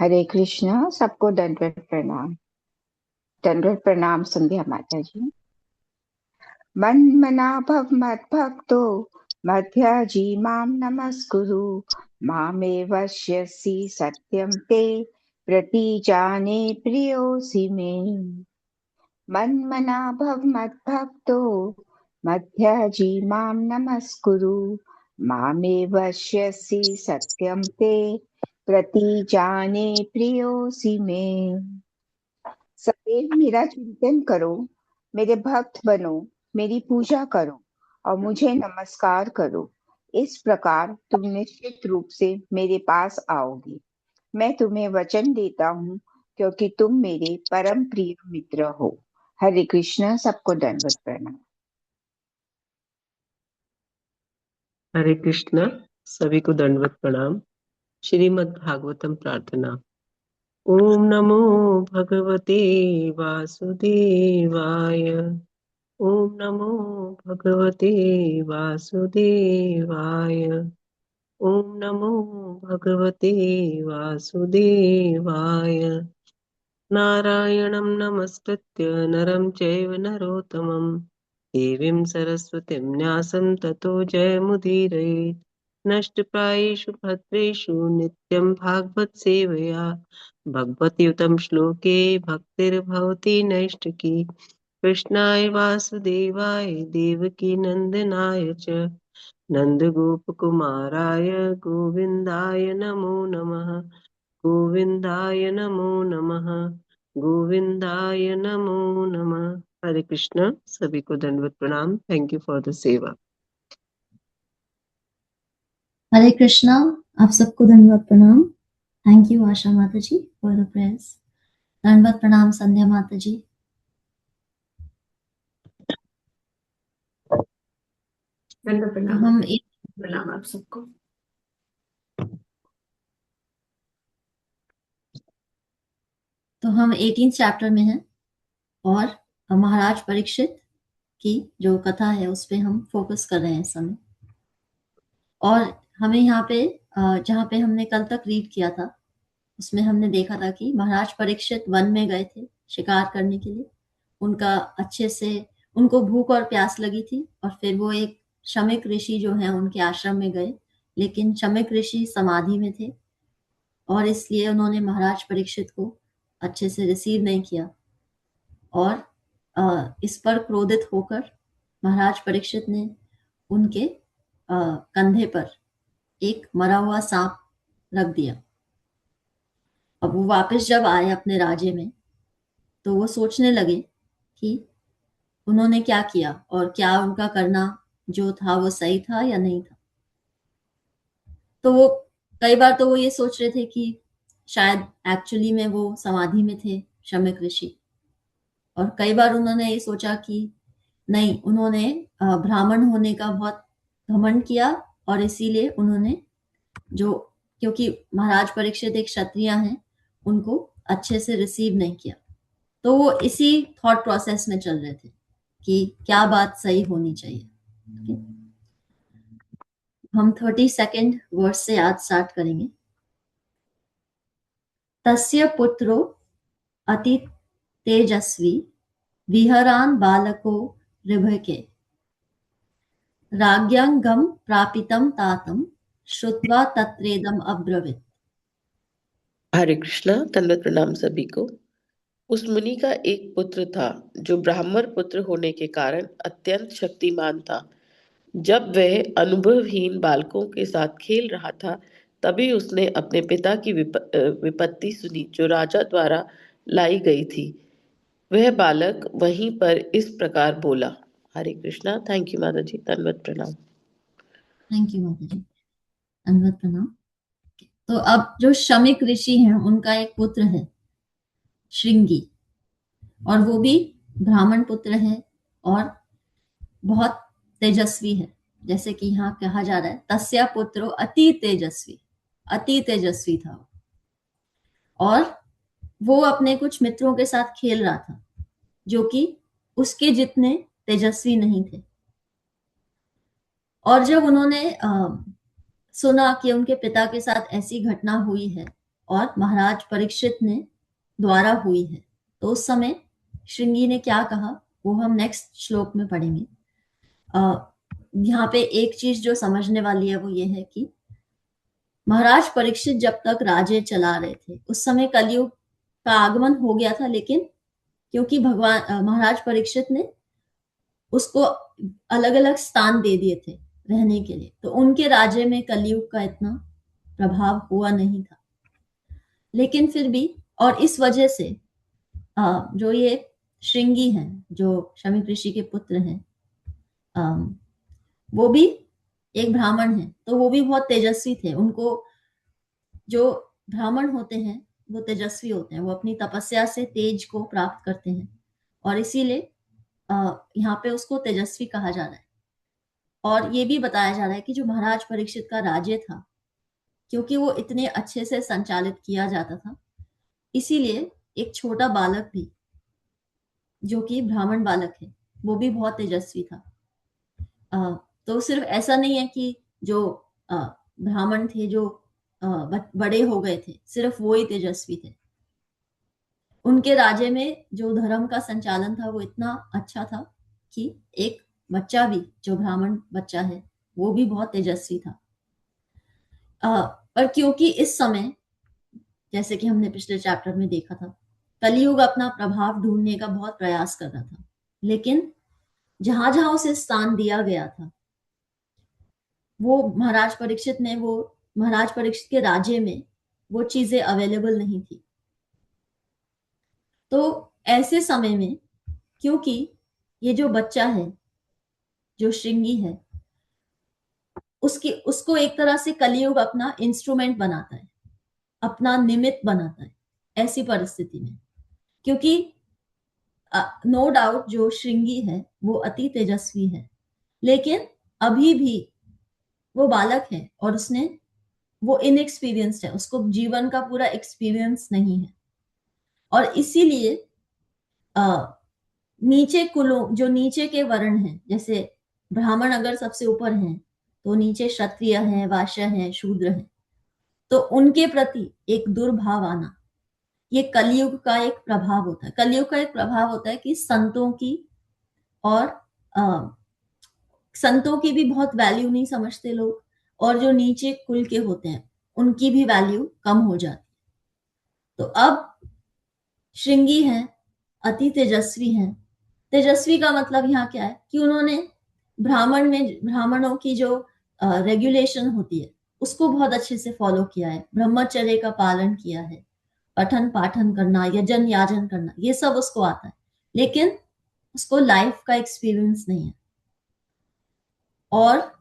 हरे कृष्णा। सबको दंडवत प्रणाम। दंडवत प्रणाम संध्या माता जी। मन मना भव मत भक्तो मध्याजी माम नमस्कुरु। मामे वश्यसि सत्यम ते प्रतिजाने प्रियोऽसि मे। मन मना भव मत भक्तो मध्याजी माम नमस्कुरु। मामे वश्यसि सत्यम ते प्रतिजाने प्रियोऽसि मे। सदैव मेरा चिंतन करो, मेरे भक्त बनो, मेरी पूजा करो और मुझे नमस्कार करो। इस प्रकार तुम निश्चित रूप से मेरे पास आओगे। मैं तुम्हें वचन देता हूँ, क्योंकि तुम मेरे परम प्रिय मित्र हो। हरे कृष्ण। सबको दंडवत प्रणाम। हरे कृष्णा। सभी को दंडवत प्रणाम। श्रीमद् भागवतम प्रार्थना। ओम नमो भगवते वासुदेवाय। ओम नमो भगवते वासुदेवाय। ओम नमो भगवते वासुदेवाय। नारायणं नमस्कृत्य नरं चैव नरोत्तमं देवीं सरस्वतीं व्यासं ततो जयमुदीरयेत्। नष्टप्रायेषु भद्रेषु नित्यं भागवत सेवया भगवद्युतं श्लोके भक्तिर्भवति नैष्टिकी। कृष्णाय वासुदेवाय देवकी नन्दनाय च नन्दगोपकुमाराय गोविन्दाय नमो नमः। गोविन्दाय नमो नमः। गोविन्दाय नमो नमः। हरे कृष्णा। सभी को दंडवत प्रणाम। थैंक यू फॉर द सेवा। हरे कृष्णा। आप सबको धन्यवाद प्रणाम। थैंक यू आशा माता जी फॉर द प्रेयर्स। धन्यवाद प्रणाम संध्या माता जी। धन्यवाद तो प्रणाम। हम प्रणाम आप सबको। तो हम 18 चैप्टर में हैं और महाराज परीक्षित की जो कथा है उस पे हम फोकस कर रहे हैं इस समय। और हमें यहाँ पे जहाँ पे हमने कल तक रीड किया था उसमें हमने देखा था कि महाराज परीक्षित वन में गए थे शिकार करने के लिए। उनका अच्छे से उनको भूख और प्यास लगी थी और फिर वो एक शमिक ऋषि जो है उनके आश्रम में गए, लेकिन शमिक ऋषि समाधि में थे और इसलिए उन्होंने महाराज परीक्षित को अच्छे से रिसीव नहीं किया। और इस पर क्रोधित होकर महाराज परीक्षित ने उनके कंधे पर एक मरा हुआ सांप रख दिया। अब वो वापस जब आए अपने राज्य में तो वो सोचने लगे कि उन्होंने क्या किया और क्या उनका करना जो था वो सही था या नहीं था। तो वो कई बार तो वो ये सोच रहे थे कि शायद एक्चुअली में वो समाधि में थे शमिक ऋषि, और कई बार उन्होंने ये सोचा कि नहीं, उन्होंने ब्राह्मण होने का बहुत घमंड किया और इसीलिए उन्होंने जो क्योंकि महाराज परीक्षित एक क्षत्रिय हैं उनको अच्छे से रिसीव नहीं किया। तो वो इसी थॉट प्रोसेस में चल रहे थे कि क्या बात सही होनी चाहिए। Okay? हम 32nd वर्ष से आज स्टार्ट करेंगे। तस्य पुत्रो अति तेजस्वी विहरान बालको ऋभके राज्ञांगम प्रापितं तातं श्रुत्वा तत्रेदम अब्रवीत्। हरे कृष्णा। दंडवत प्रणाम सभी को। उस मुनि का एक पुत्र था जो ब्राह्मण पुत्र होने के कारण अत्यंत शक्तिमान था। जब वह अनुभवहीन बालकों के साथ खेल रहा था तभी उसने अपने पिता की विपत्ति सुनी जो राजा द्वारा लाई गई थी। वह बालक वहीं पर इस प्रकार बोला। हरे कृष्णा। थैंक यू माता जी। दंडवत प्रणाम। थैंक यू माता जी। धन्यवाद प्रणाम। तो अब जो शमिक ऋषि हैं उनका एक पुत्र है श्रृंगी, और वो भी ब्राह्मण पुत्र है और बहुत तेजस्वी है। जैसे कि यहाँ कहा जा रहा है तस्या पुत्रो अति तेजस्वी, अति तेजस्वी था और वो अपने कुछ मित्रों के साथ खेल रहा था जो कि उसके जितने तेजस्वी नहीं थे। और जब उन्होंने सुना कि उनके पिता के साथ ऐसी घटना हुई है और महाराज परीक्षित ने द्वारा हुई है। तो उस समय श्रृंगी ने क्या कहा वो हम नेक्स्ट श्लोक में पढ़ेंगे। यहाँ पे एक चीज जो समझने वाली है वो ये है कि महाराज परीक्षित जब तक राज्य चला रहे थे उस समय कलयुग का आगमन हो गया था, लेकिन क्योंकि भगवान महाराज परीक्षित ने उसको अलग अलग स्थान दे दिए थे रहने के लिए, तो उनके राज्य में कलयुग का इतना प्रभाव हुआ नहीं था। लेकिन फिर भी, और इस वजह से जो ये श्रृंगी हैं जो शमीक ऋषि के पुत्र हैं, वो भी एक ब्राह्मण है, तो वो भी बहुत तेजस्वी थे। उनको, जो ब्राह्मण होते हैं वो तेजस्वी होते हैं, वो अपनी तपस्या से तेज को प्राप्त करते हैं और इसीलिए यहाँ पे उसको तेजस्वी कहा जा रहा है। और ये भी बताया जा रहा है कि जो महाराज परीक्षित का राज्य था, क्योंकि वो इतने अच्छे से संचालित किया जाता था, इसीलिए एक छोटा बालक भी जो कि ब्राह्मण बालक है वो भी बहुत तेजस्वी था। तो सिर्फ ऐसा नहीं है कि जो ब्राह्मण थे जो बड़े हो गए थे सिर्फ वो ही तेजस्वी थे। उनके राज्य में जो धर्म का संचालन था वो इतना अच्छा था कि एक बच्चा भी, जो ब्राह्मण बच्चा है, वो भी बहुत तेजस्वी था। पर क्योंकि इस समय, जैसे कि हमने पिछले चैप्टर में देखा था, कलयुग अपना प्रभाव ढूंढने का बहुत प्रयास कर रहा था, लेकिन जहां जहां उसे स्थान दिया गया था वो महाराज परीक्षित के राज्य में वो चीजें अवेलेबल नहीं थी। तो ऐसे समय में, क्योंकि ये जो बच्चा है जो श्रृंगी है, उसको एक तरह से कलयुग अपना इंस्ट्रूमेंट बनाता है, अपना निमित्त बनाता है ऐसी परिस्थिति में। क्योंकि नो डाउट जो श्रृंगी है वो अति तेजस्वी है, लेकिन अभी भी वो बालक है और वो इनएक्सपीरियंस्ड है, उसको जीवन का पूरा एक्सपीरियंस नहीं है। और इसीलिए नीचे कुलों, जो नीचे के वर्ण हैं, जैसे ब्राह्मण अगर सबसे ऊपर हैं तो नीचे क्षत्रिय हैं, वाश्य हैं, शूद्र हैं, तो उनके प्रति एक दुर्भाव आना, ये कलयुग का एक प्रभाव होता है। कलयुग का एक प्रभाव होता है कि संतों की और संतों की भी बहुत वैल्यू नहीं समझते लोग, और जो नीचे कुल के होते हैं उनकी भी वैल्यू कम हो जाती है। तो अब श्रृंगी हैं, अति तेजस्वी हैं। तेजस्वी का मतलब यहाँ क्या है कि उन्होंने ब्राह्मणों की जो रेगुलेशन होती है उसको बहुत अच्छे से फॉलो किया है, ब्रह्मचर्य का पालन किया है, पठन पाठन करना, यजन याजन करना, ये सब उसको आता है, लेकिन उसको लाइफ का एक्सपीरियंस नहीं है। और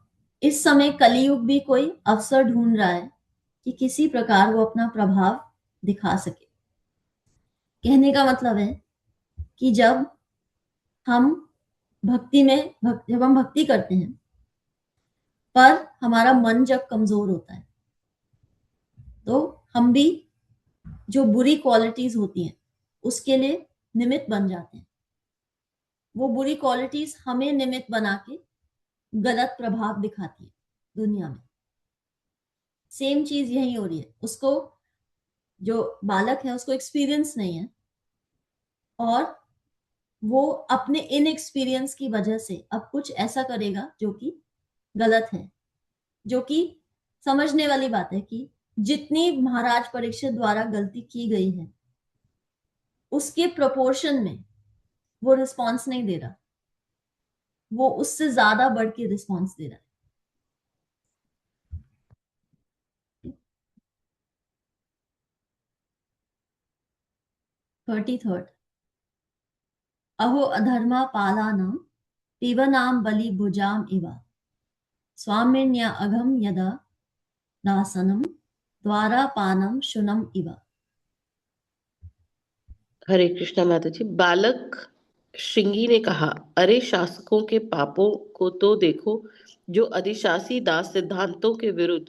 इस समय कलयुग भी कोई अवसर ढूंढ रहा है कि किसी प्रकार वो अपना प्रभाव दिखा सके। कहने का मतलब है कि जब हम भक्ति करते हैं, पर हमारा मन जब कमजोर होता है तो हम भी जो बुरी क्वालिटीज होती हैं उसके लिए निमित्त बन जाते हैं। वो बुरी क्वालिटीज हमें निमित्त बना के गलत प्रभाव दिखाती है दुनिया में। सेम चीज यही हो रही है, उसको, जो बालक है उसको एक्सपीरियंस नहीं है और वो अपने इनएक्सपीरियंस की वजह से अब कुछ ऐसा करेगा जो कि गलत है। जो कि समझने वाली बात है कि जितनी महाराज परीक्षित द्वारा गलती की गई है उसके प्रोपोर्शन में वो रिस्पॉन्स नहीं दे रहा, वो उससे ज्यादा बढ़ के रिस्पॉन्स दे रहा है। 33rd, अहो अधर्मा पालानां पीबनां बलि भुजाम इव स्वामिन्या अघम यदा दासनम द्वारा पानम शुनम इव। हरे कृष्णा माता जी। बालक श्रृंगी ने कहा, अरे शासकों के पापों को तो देखो, जो अधिशासी दास सिद्धांतों के विरुद्ध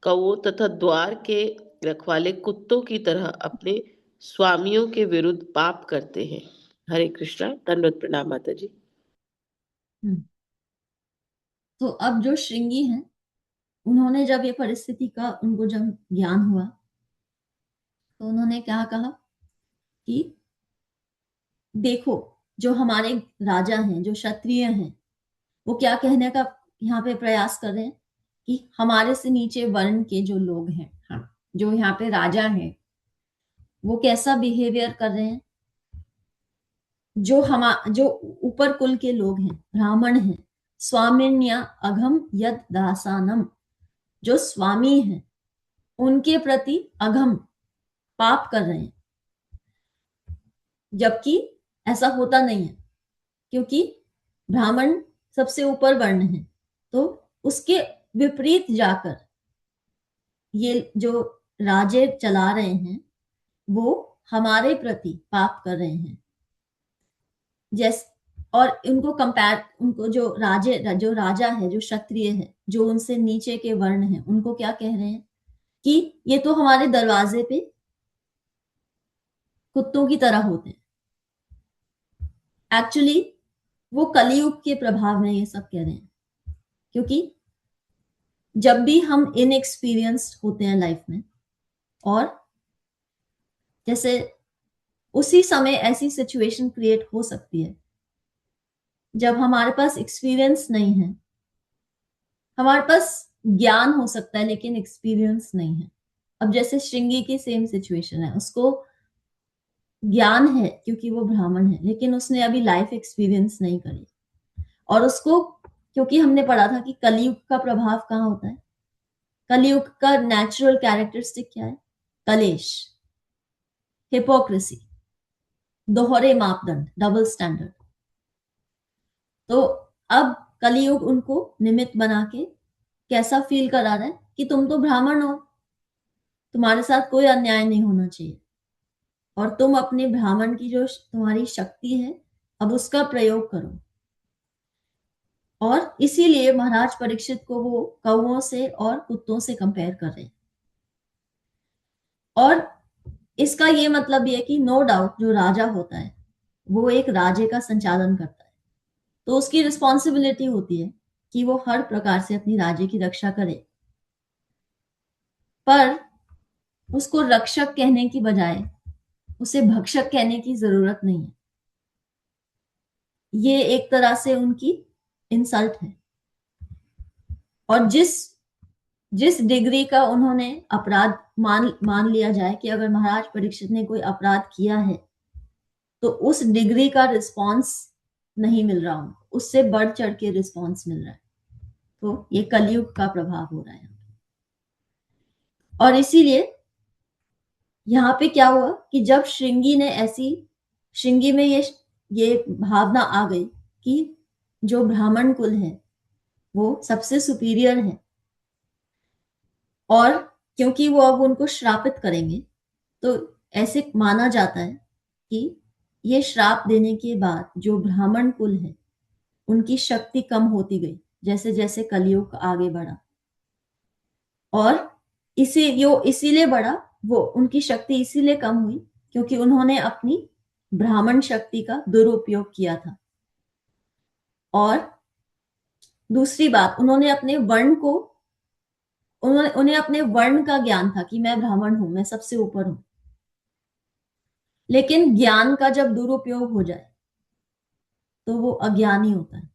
कौओं तथा द्वार के रखवाले कुत्तों की तरह अपने स्वामियों के विरुद्ध पाप करते हैं। हरे कृष्णा, दंडवत प्रणाम माता जी। तो अब जो श्रृंगी हैं, उन्होंने जब ये परिस्थिति का उनको जब ज्ञान हुआ तो उन्होंने क्या कहा कि देखो, जो हमारे राजा हैं, जो क्षत्रिय हैं, वो क्या कहने का यहाँ पे प्रयास कर रहे हैं कि हमारे से नीचे वर्ण के जो लोग हैं, हाँ, जो यहाँ पे राजा हैं, वो कैसा बिहेवियर कर रहे हैं। जो ऊपर कुल के लोग हैं, ब्राह्मण हैं, स्वामिन्या अघम यद दासानम, जो स्वामी हैं उनके प्रति अघम पाप कर रहे हैं, जबकि ऐसा होता नहीं है, क्योंकि ब्राह्मण सबसे ऊपर वर्ण है। तो उसके विपरीत जाकर ये जो राजे चला रहे हैं वो हमारे प्रति पाप कर रहे हैं। जैसे, और उनको जो राजा है, जो क्षत्रिय है, जो उनसे नीचे के वर्ण है, उनको क्या कह रहे हैं कि ये तो हमारे दरवाजे पे कुत्तों की तरह होते हैं। एक्चुअली वो कलयुग के प्रभाव में ये सब कह रहे हैं, क्योंकि जब भी हम इनएक्सपीरियंस्ड होते हैं लाइफ में, और जैसे उसी समय ऐसी सिचुएशन क्रिएट हो सकती है जब हमारे पास एक्सपीरियंस नहीं है, हमारे पास ज्ञान हो सकता है लेकिन एक्सपीरियंस नहीं है। अब जैसे श्रृंगी की सेम सिचुएशन है, उसको ज्ञान है क्योंकि वो ब्राह्मण है, लेकिन उसने अभी लाइफ एक्सपीरियंस नहीं करी। और उसको, क्योंकि हमने पढ़ा था कि कलयुग का प्रभाव कहाँ होता है, कलयुग का नेचुरल कैरेक्टरिस्टिक क्या है, कलेश, हिपोक्रेसी, दोहरे मापदंड, डबल स्टैंडर्ड। तो अब कलयुग उनको निमित्त बना के कैसा फील करा रहा है कि तुम तो ब्राह्मण हो, तुम्हारे साथ कोई अन्याय नहीं होना चाहिए, और तुम अपने ब्राह्मण की जो तुम्हारी शक्ति है अब उसका प्रयोग करो। और इसीलिए महाराज परीक्षित को वो कौओं से और कुत्तों से कंपेयर कर रहे हैं। और इसका ये मतलब ये है कि नो डाउट जो राजा होता है वो एक राज्य का संचालन करता है, तो उसकी रिस्पॉन्सिबिलिटी होती है कि वो हर प्रकार से अपनी राज्य की रक्षा करे। पर उसको रक्षक कहने की बजाय उसे भक्षक कहने की जरूरत नहीं है। ये एक तरह से उनकी इंसल्ट है। और जिस डिग्री का उन्होंने अपराध मान लिया जाए कि अगर महाराज परीक्षित ने कोई अपराध किया है तो उस डिग्री का रिस्पांस नहीं मिल रहा उनको, उससे बढ़ चढ़ के रिस्पांस मिल रहा है। तो ये कलयुग का प्रभाव हो रहा है। और इसीलिए यहाँ पे क्या हुआ कि जब श्रृंगी में ये भावना आ गई कि जो ब्राह्मण कुल है वो सबसे सुपीरियर है, और क्योंकि वो अब उनको श्रापित करेंगे, तो ऐसे माना जाता है कि ये श्राप देने के बाद जो ब्राह्मण कुल है उनकी शक्ति कम होती गई जैसे जैसे कलयुग आगे बढ़ा। और इसीलिए बढ़ा, वो उनकी शक्ति इसीलिए कम हुई क्योंकि उन्होंने अपनी ब्राह्मण शक्ति का दुरुपयोग किया था। और दूसरी बात, उन्हें अपने वर्ण का ज्ञान था कि मैं ब्राह्मण हूं, मैं सबसे ऊपर हूं। लेकिन ज्ञान का जब दुरुपयोग हो जाए तो वो अज्ञानी होता है।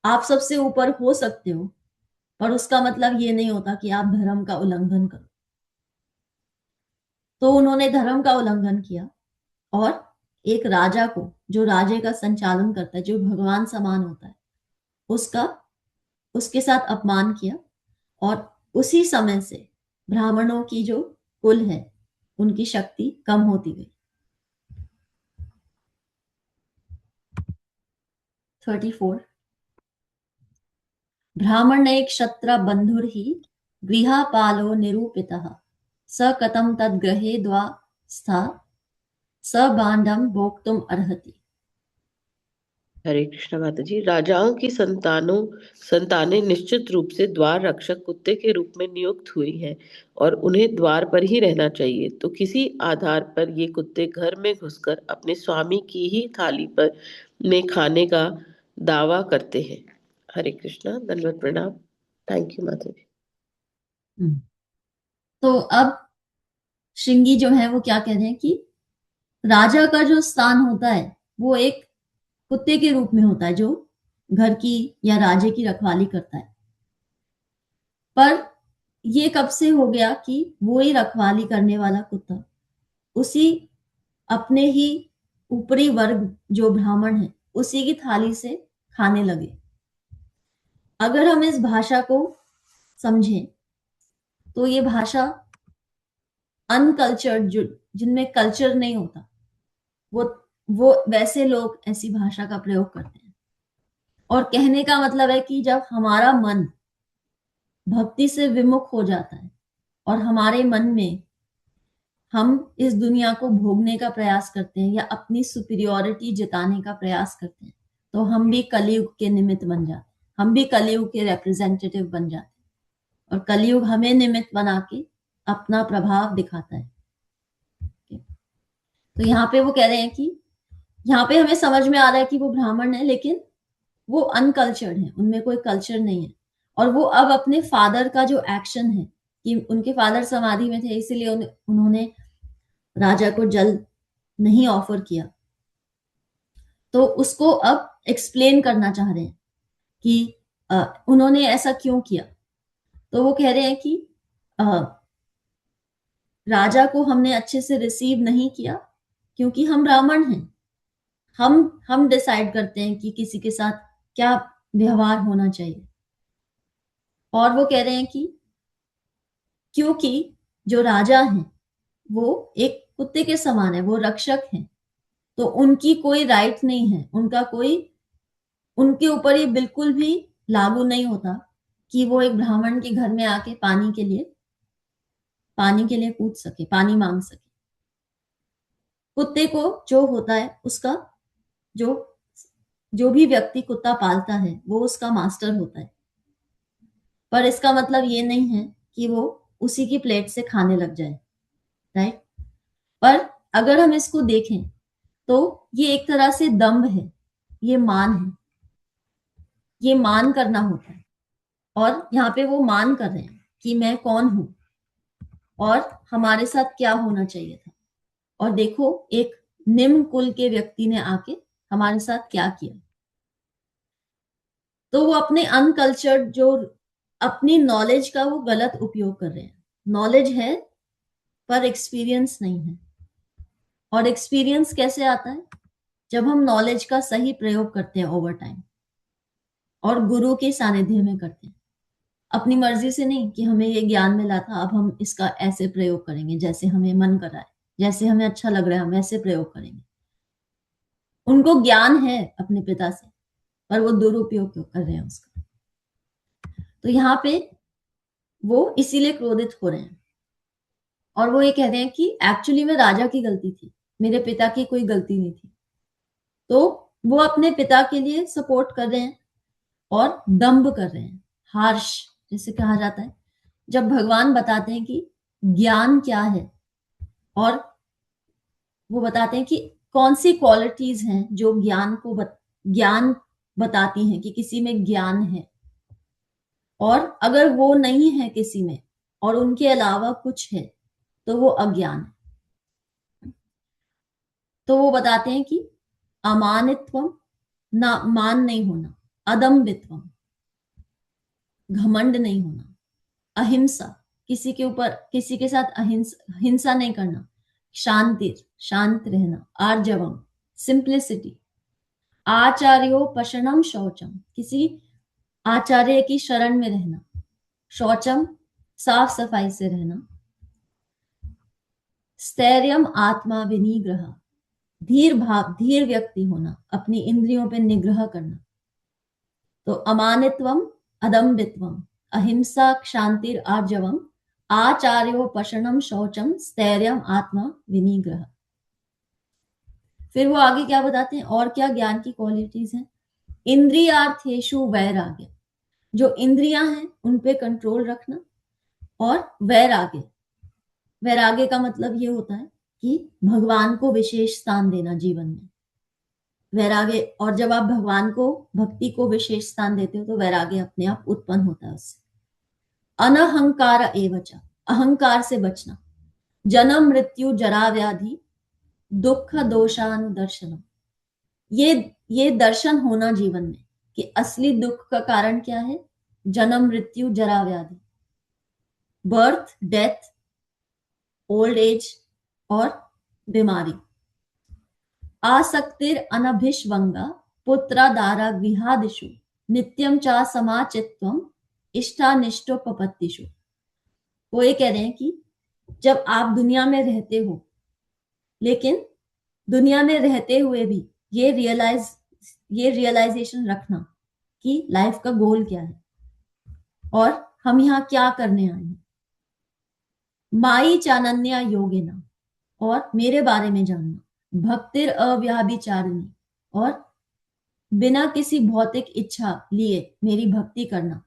आप सबसे ऊपर हो सकते हो पर उसका मतलब ये नहीं होता कि आप धर्म का उल्लंघन करो। तो उन्होंने धर्म का उल्लंघन किया और एक राजा को, जो राज्य का संचालन करता है, जो भगवान समान होता है, उसके साथ अपमान किया। और उसी समय से ब्राह्मणों की जो कुल है उनकी शक्ति कम होती गई। 34 ब्राह्मणे क्षत्र बंधुर्हि गृहपालो निरूपितः स कथं तद्गृहे द्वा स्था स बांडम भोक्तुम अर्हति। हरे कृष्ण माता जी। राजाओं की संतानें निश्चित रूप से द्वार रक्षक कुत्ते के रूप में नियुक्त हुई हैं और उन्हें द्वार पर ही रहना चाहिए। तो किसी आधार पर ये कुत्ते घर में घुसकर अपने स्वामी की ही थाली पर में खाने का दावा करते हैं। हरे कृष्णा, दंडवत प्रणाम। थैंक यू माता जी। तो अब श्रृंगी जो है वो क्या कह रहे हैं कि राजा का जो स्थान होता है वो एक कुत्ते के रूप में होता है जो घर की या राज्य की रखवाली करता है। पर ये कब से हो गया कि वो ही रखवाली करने वाला कुत्ता उसी अपने ही ऊपरी वर्ग जो ब्राह्मण है उसी की थाली से खाने लगे। अगर हम इस भाषा को समझें तो ये भाषा अनकल्चर्ड जो जिनमें कल्चर नहीं होता वो वैसे लोग ऐसी भाषा का प्रयोग करते हैं। और कहने का मतलब है कि जब हमारा मन भक्ति से विमुख हो जाता है और हमारे मन में हम इस दुनिया को भोगने का प्रयास करते हैं या अपनी सुपीरियोरिटी जिताने का प्रयास करते हैं तो हम भी कलयुग के निमित्त बन जाते हैं, हम भी कलयुग के रिप्रेजेंटेटिव बन जाते हैं और कलयुग हमें निमित्त बना के अपना प्रभाव दिखाता है। तो यहाँ पे वो कह रहे हैं कि यहाँ पे हमें समझ में आ रहा है कि वो ब्राह्मण है लेकिन वो अनकल्चर्ड है, उनमें कोई कल्चर नहीं है। और वो अब अपने फादर का जो एक्शन है कि उनके फादर समाधि में थे इसीलिए उन्होंने राजा को जल नहीं ऑफर किया, तो उसको अब एक्सप्लेन करना चाह रहे हैं कि उन्होंने ऐसा क्यों किया। तो वो कह रहे हैं कि राजा को हमने अच्छे से रिसीव नहीं किया क्योंकि हम ब्राह्मण हैं, हम डिसाइड करते हैं कि किसी के साथ क्या व्यवहार होना चाहिए। और वो कह रहे हैं कि क्योंकि जो राजा हैं वो एक कुत्ते के समान है, वो रक्षक हैं, तो उनकी कोई राइट नहीं है, उनका कोई उनके ऊपर ये बिल्कुल भी लागू नहीं होता कि वो एक ब्राह्मण के घर में आके पानी के लिए पूछ सके, पानी मांग सके। कुत्ते को जो होता है उसका जो भी व्यक्ति कुत्ता पालता है वो उसका मास्टर होता है, पर इसका मतलब ये नहीं है कि वो उसी की प्लेट से खाने लग जाए, राइट। पर अगर हम इसको देखें तो ये एक तरह से दंभ है, ये मान है, ये मान करना होता है। और यहाँ पे वो मान कर रहे हैं कि मैं कौन हूं और हमारे साथ क्या होना चाहिए था। और देखो एक निम्न कुल के व्यक्ति ने आके हमारे साथ क्या किया। तो वो अपने अनकल्चर्ड जो अपनी नॉलेज का वो गलत उपयोग कर रहे हैं। नॉलेज है पर एक्सपीरियंस नहीं है। और एक्सपीरियंस कैसे आता है? जब हम नॉलेज का सही प्रयोग करते हैं ओवर टाइम और गुरु के सानिध्य में करते हैं, अपनी मर्जी से नहीं कि हमें ये ज्ञान मिला था अब हम इसका ऐसे प्रयोग करेंगे जैसे हमें मन कर रहा है, जैसे हमें अच्छा लग रहा है हम ऐसे प्रयोग करेंगे। उनको ज्ञान है अपने पिता से पर वो दुरुपयोग क्यों कर रहे हैं उसका। तो यहाँ पे वो इसीलिए क्रोधित हो रहे हैं और वो ये कह रहे हैं कि एक्चुअली में राजा की गलती थी, मेरे पिता की कोई गलती नहीं थी। तो वो अपने पिता के लिए सपोर्ट कर रहे हैं और दंभ कर रहे हैं, हार्श जिसे कहा जाता है। जब भगवान बताते हैं कि ज्ञान क्या है और वो बताते हैं कि कौन सी क्वालिटीज हैं जो ज्ञान बताती हैं कि किसी में ज्ञान है, और अगर वो नहीं है किसी में और उनके अलावा कुछ है तो वो अज्ञान है। तो वो बताते हैं कि अमानित्वम, ना मान नहीं होना, अदम्बित्वम, घमंड नहीं होना, अहिंसा, किसी के ऊपर किसी के साथ हिंसा नहीं करना, शांत रहना, आर्जवम सिंप्लिसिटी, आचार्योपशनम शौचम, किसी आचार्य की शरण में रहना, शौचम साफ सफाई से रहना, स्थैर्यम आत्मा विनिग्रह, धीर व्यक्ति होना, अपनी इंद्रियों पर निग्रह करना। तो अमानित्वम, अदम्बित्वम, अहिंसा, क्षांतिर, आर्जवम, आचार्योपशनम शौचम, स्थैर्यम आत्मा विनिग्रह। फिर वो आगे क्या बताते हैं और क्या ज्ञान की क्वालिटीज हैं? इंद्रियार्थेषु वैराग्य, जो इंद्रियां हैं उन पे कंट्रोल रखना, और वैराग्य का मतलब ये होता है कि भगवान को विशेष स्थान देना जीवन में। वैराग्य, और जब आप भगवान को भक्ति को विशेष स्थान देते हो तो वैराग्य अपने आप उत्पन्न होता है उससे। अनहंकार एवच, अहंकार से बचना, जन्म मृत्यु जरा व्याधि दुख दोषानुदर्शनम। ये दर्शन होना जीवन में कि असली दुख का कारण क्या है। जन्म मृत्यु जरा व्याधि, बर्थ डेथ, ओल्ड एज और बीमारी। आसक्तिर अनभिष्वंगा पुत्रादारा गृहादिषु नित्यम चा समाचित्वम इष्टानिष्टोपपत्तिषु। वो ये कह रहे हैं कि जब आप दुनिया में रहते हो, लेकिन दुनिया में रहते हुए भी ये रियलाइजेशन रखना कि लाइफ का गोल क्या है और हम यहाँ क्या करने आए हैं। माई चानन्या योगिना, और मेरे बारे में जानना। भक्तिर अव्याभिचारिणी, और बिना किसी भौतिक इच्छा लिए मेरी भक्ति करना।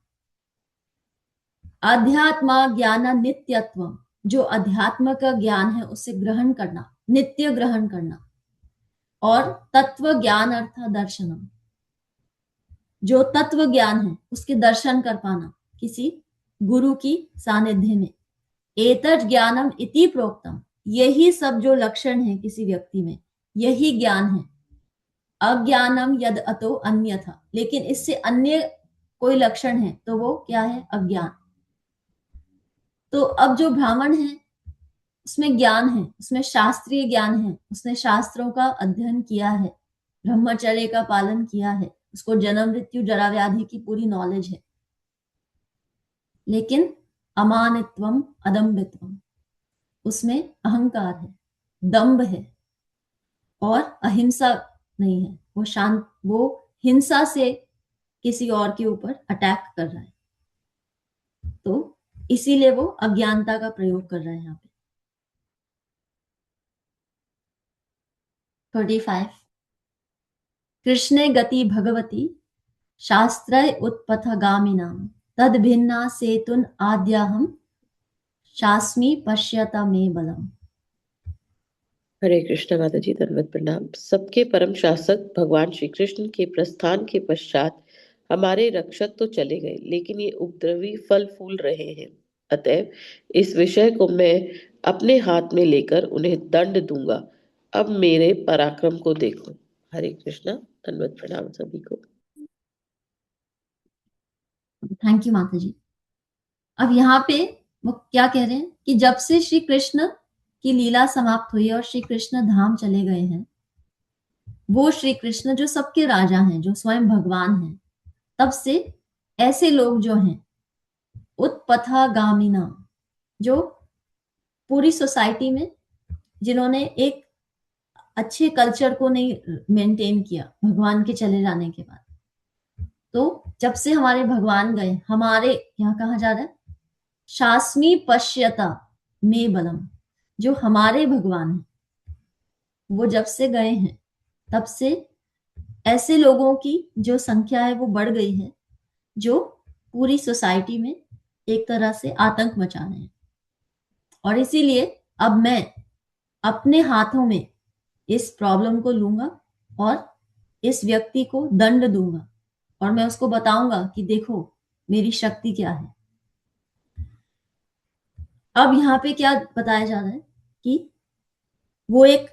अध्यात्मा ज्ञान नित्यत्व, जो अध्यात्म का ज्ञान है उसे ग्रहण करना, नित्य ग्रहण करना। और तत्व ज्ञान अर्थ दर्शनम, जो तत्व ज्ञान है उसके दर्शन कर पाना किसी गुरु की सानिध्य में। एतत् ज्ञानम इति प्रोक्तम, यही सब जो लक्षण है किसी व्यक्ति में, यही ज्ञान है। अज्ञानम यद अतो अन्यथा, लेकिन इससे अन्य कोई लक्षण है तो वो क्या है, अज्ञान। तो अब जो ब्राह्मण है उसमें ज्ञान है, उसमें शास्त्रीय ज्ञान है, उसने शास्त्रों का अध्ययन किया है, ब्रह्मचर्य का पालन किया है, उसको जन्म मृत्यु जरा व्याधि की पूरी नॉलेज है। लेकिन अमानित्वम अदम्भित्वम, उसमें अहंकार है, दंभ है और अहिंसा नहीं है। वो शांत, वो हिंसा से किसी और के ऊपर अटैक कर रहा है, तो इसीलिए वो अज्ञानता का प्रयोग कर रहा है यहाँ पे। 35 कृष्णे गति भगवती शास्त्रै उत्पथगामिनाम तद भिन्ना सेतुन आद्याहम शास्मी पश्यता मे बलम। हरे कृष्ण माता जी, धन्यवाद, प्रणाम। सबके परम शासक भगवान श्री कृष्ण के प्रस्थान के पश्चात हमारे रक्षक तो चले गए, लेकिन ये उपद्रवी फल फूल रहे हैं। अतएव इस विषय को मैं अपने हाथ में लेकर उन्हें दंड दूंगा। अब मेरे पराक्रम को देखो। हरे कृष्णा, धन्यवाद, प्रणाम सभी को। थैंक यू माता जी। अब यहाँ पे वो क्या कह रहे हैं कि जब से श्री कृष्ण की लीला समाप्त हुई और श्री कृष्ण धाम चले गए हैं, वो श्री कृष्ण जो सबके राजा हैं, जो स्वयं भगवान हैं, तब से ऐसे लोग जो हैं उत्पथगामिना, जो पूरी सोसाइटी में जिन्होंने एक अच्छे कल्चर को नहीं मेंटेन किया भगवान के चले जाने के बाद, तो जब से हमारे भगवान गए, हमारे यहाँ कहा जा रहा है शास्मी पश्यता में बलम, जो हमारे भगवान हैं वो जब से गए हैं तब से ऐसे लोगों की जो संख्या है वो बढ़ गई है, जो पूरी सोसाइटी में एक तरह से आतंक मचा रहे हैं। और इसीलिए अब मैं अपने हाथों में इस प्रॉब्लम को लूंगा और इस व्यक्ति को दंड दूंगा और मैं उसको बताऊंगा कि देखो मेरी शक्ति क्या है। अब यहाँ पे क्या बताया जा रहा है कि वो एक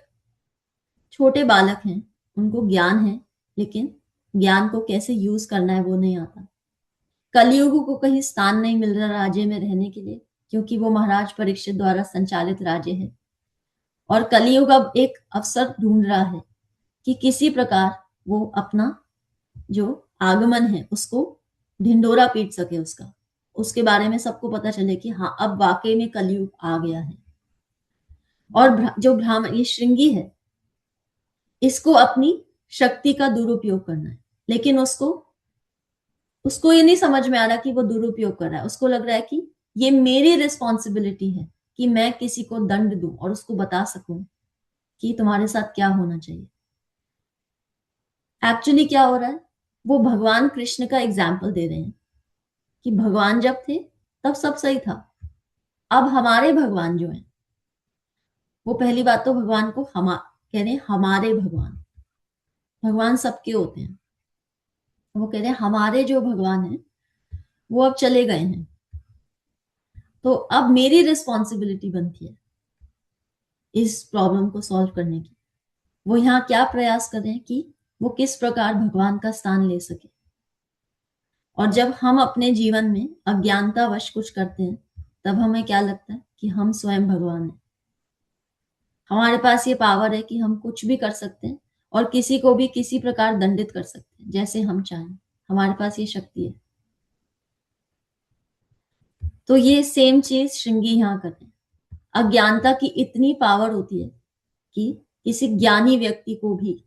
छोटे बालक हैं, उनको ज्ञान है, लेकिन ज्ञान को कैसे यूज करना है वो नहीं आता। कलयुग को कहीं स्थान नहीं मिल रहा राज्य में रहने के लिए, क्योंकि वो महाराज परीक्षित द्वारा संचालित राज्य है और कलयुग अब एक अवसर ढूंढ रहा है कि किसी प्रकार वो अपना जो आगमन है उसको ढिंडोरा पीट सके, उसके बारे में सबको पता चले कि हाँ अब वाकई में कलयुग आ गया है। और जो ब्राह्मण, ये श्रृंगी है, इसको अपनी शक्ति का दुरुपयोग करना है, लेकिन उसको ये नहीं समझ में आ रहा कि वो दुरुपयोग कर रहा है। उसको लग रहा है कि ये मेरी रिस्पॉन्सिबिलिटी है कि मैं किसी को दंड दूं और उसको बता सकूं कि तुम्हारे साथ क्या होना चाहिए। एक्चुअली क्या हो रहा है, वो भगवान कृष्ण का एग्जाम्पल दे रहे हैं कि भगवान जब थे तब सब सही था। अब हमारे भगवान जो हैं, वो पहली बात तो भगवान को कह रहे हैं हमारे भगवान सबके होते हैं। वो कह रहे हैं हमारे जो भगवान हैं वो अब चले गए हैं, तो अब मेरी रिस्पॉन्सिबिलिटी बनती है इस प्रॉब्लम को सॉल्व करने की। वो यहाँ क्या प्रयास कर रहे हैं कि वो किस प्रकार भगवान का स्थान ले सके। और जब हम अपने जीवन में अज्ञानतावश कुछ करते हैं तब हमें क्या लगता है कि हम स्वयं भगवान हैं। हमारे पास ये पावर है कि हम कुछ भी कर सकते हैं और किसी को भी किसी प्रकार दंडित कर सकते हैं जैसे हम चाहें। हमारे पास ये शक्ति है। तो ये सेम चीज श्रृंगी यहाँ कर रहे हैं। अज्ञानता की इतनी पावर होती है कि किसी ज्ञानी व्यक्ति को भी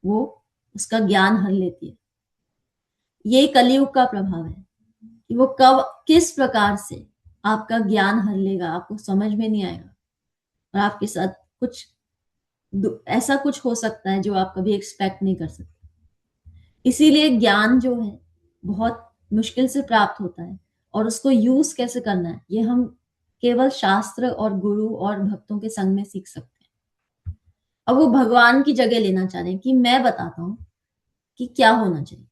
वो उसका ज्ञान हर लेती है। ये कलयुग का प्रभाव है कि वो कब किस प्रकार से आपका ज्ञान हर लेगा, आपको समझ में नहीं आएगा और आपके साथ कुछ ऐसा कुछ हो सकता है जो आप कभी एक्सपेक्ट नहीं कर सकते। इसीलिए ज्ञान जो है बहुत मुश्किल से प्राप्त होता है और उसको यूज कैसे करना है ये हम केवल शास्त्र और गुरु और भक्तों के संग में सीख सकते हैं। अब वो भगवान की जगह लेना चाह रहे हैं कि मैं बताता हूं कि क्या होना चाहिए,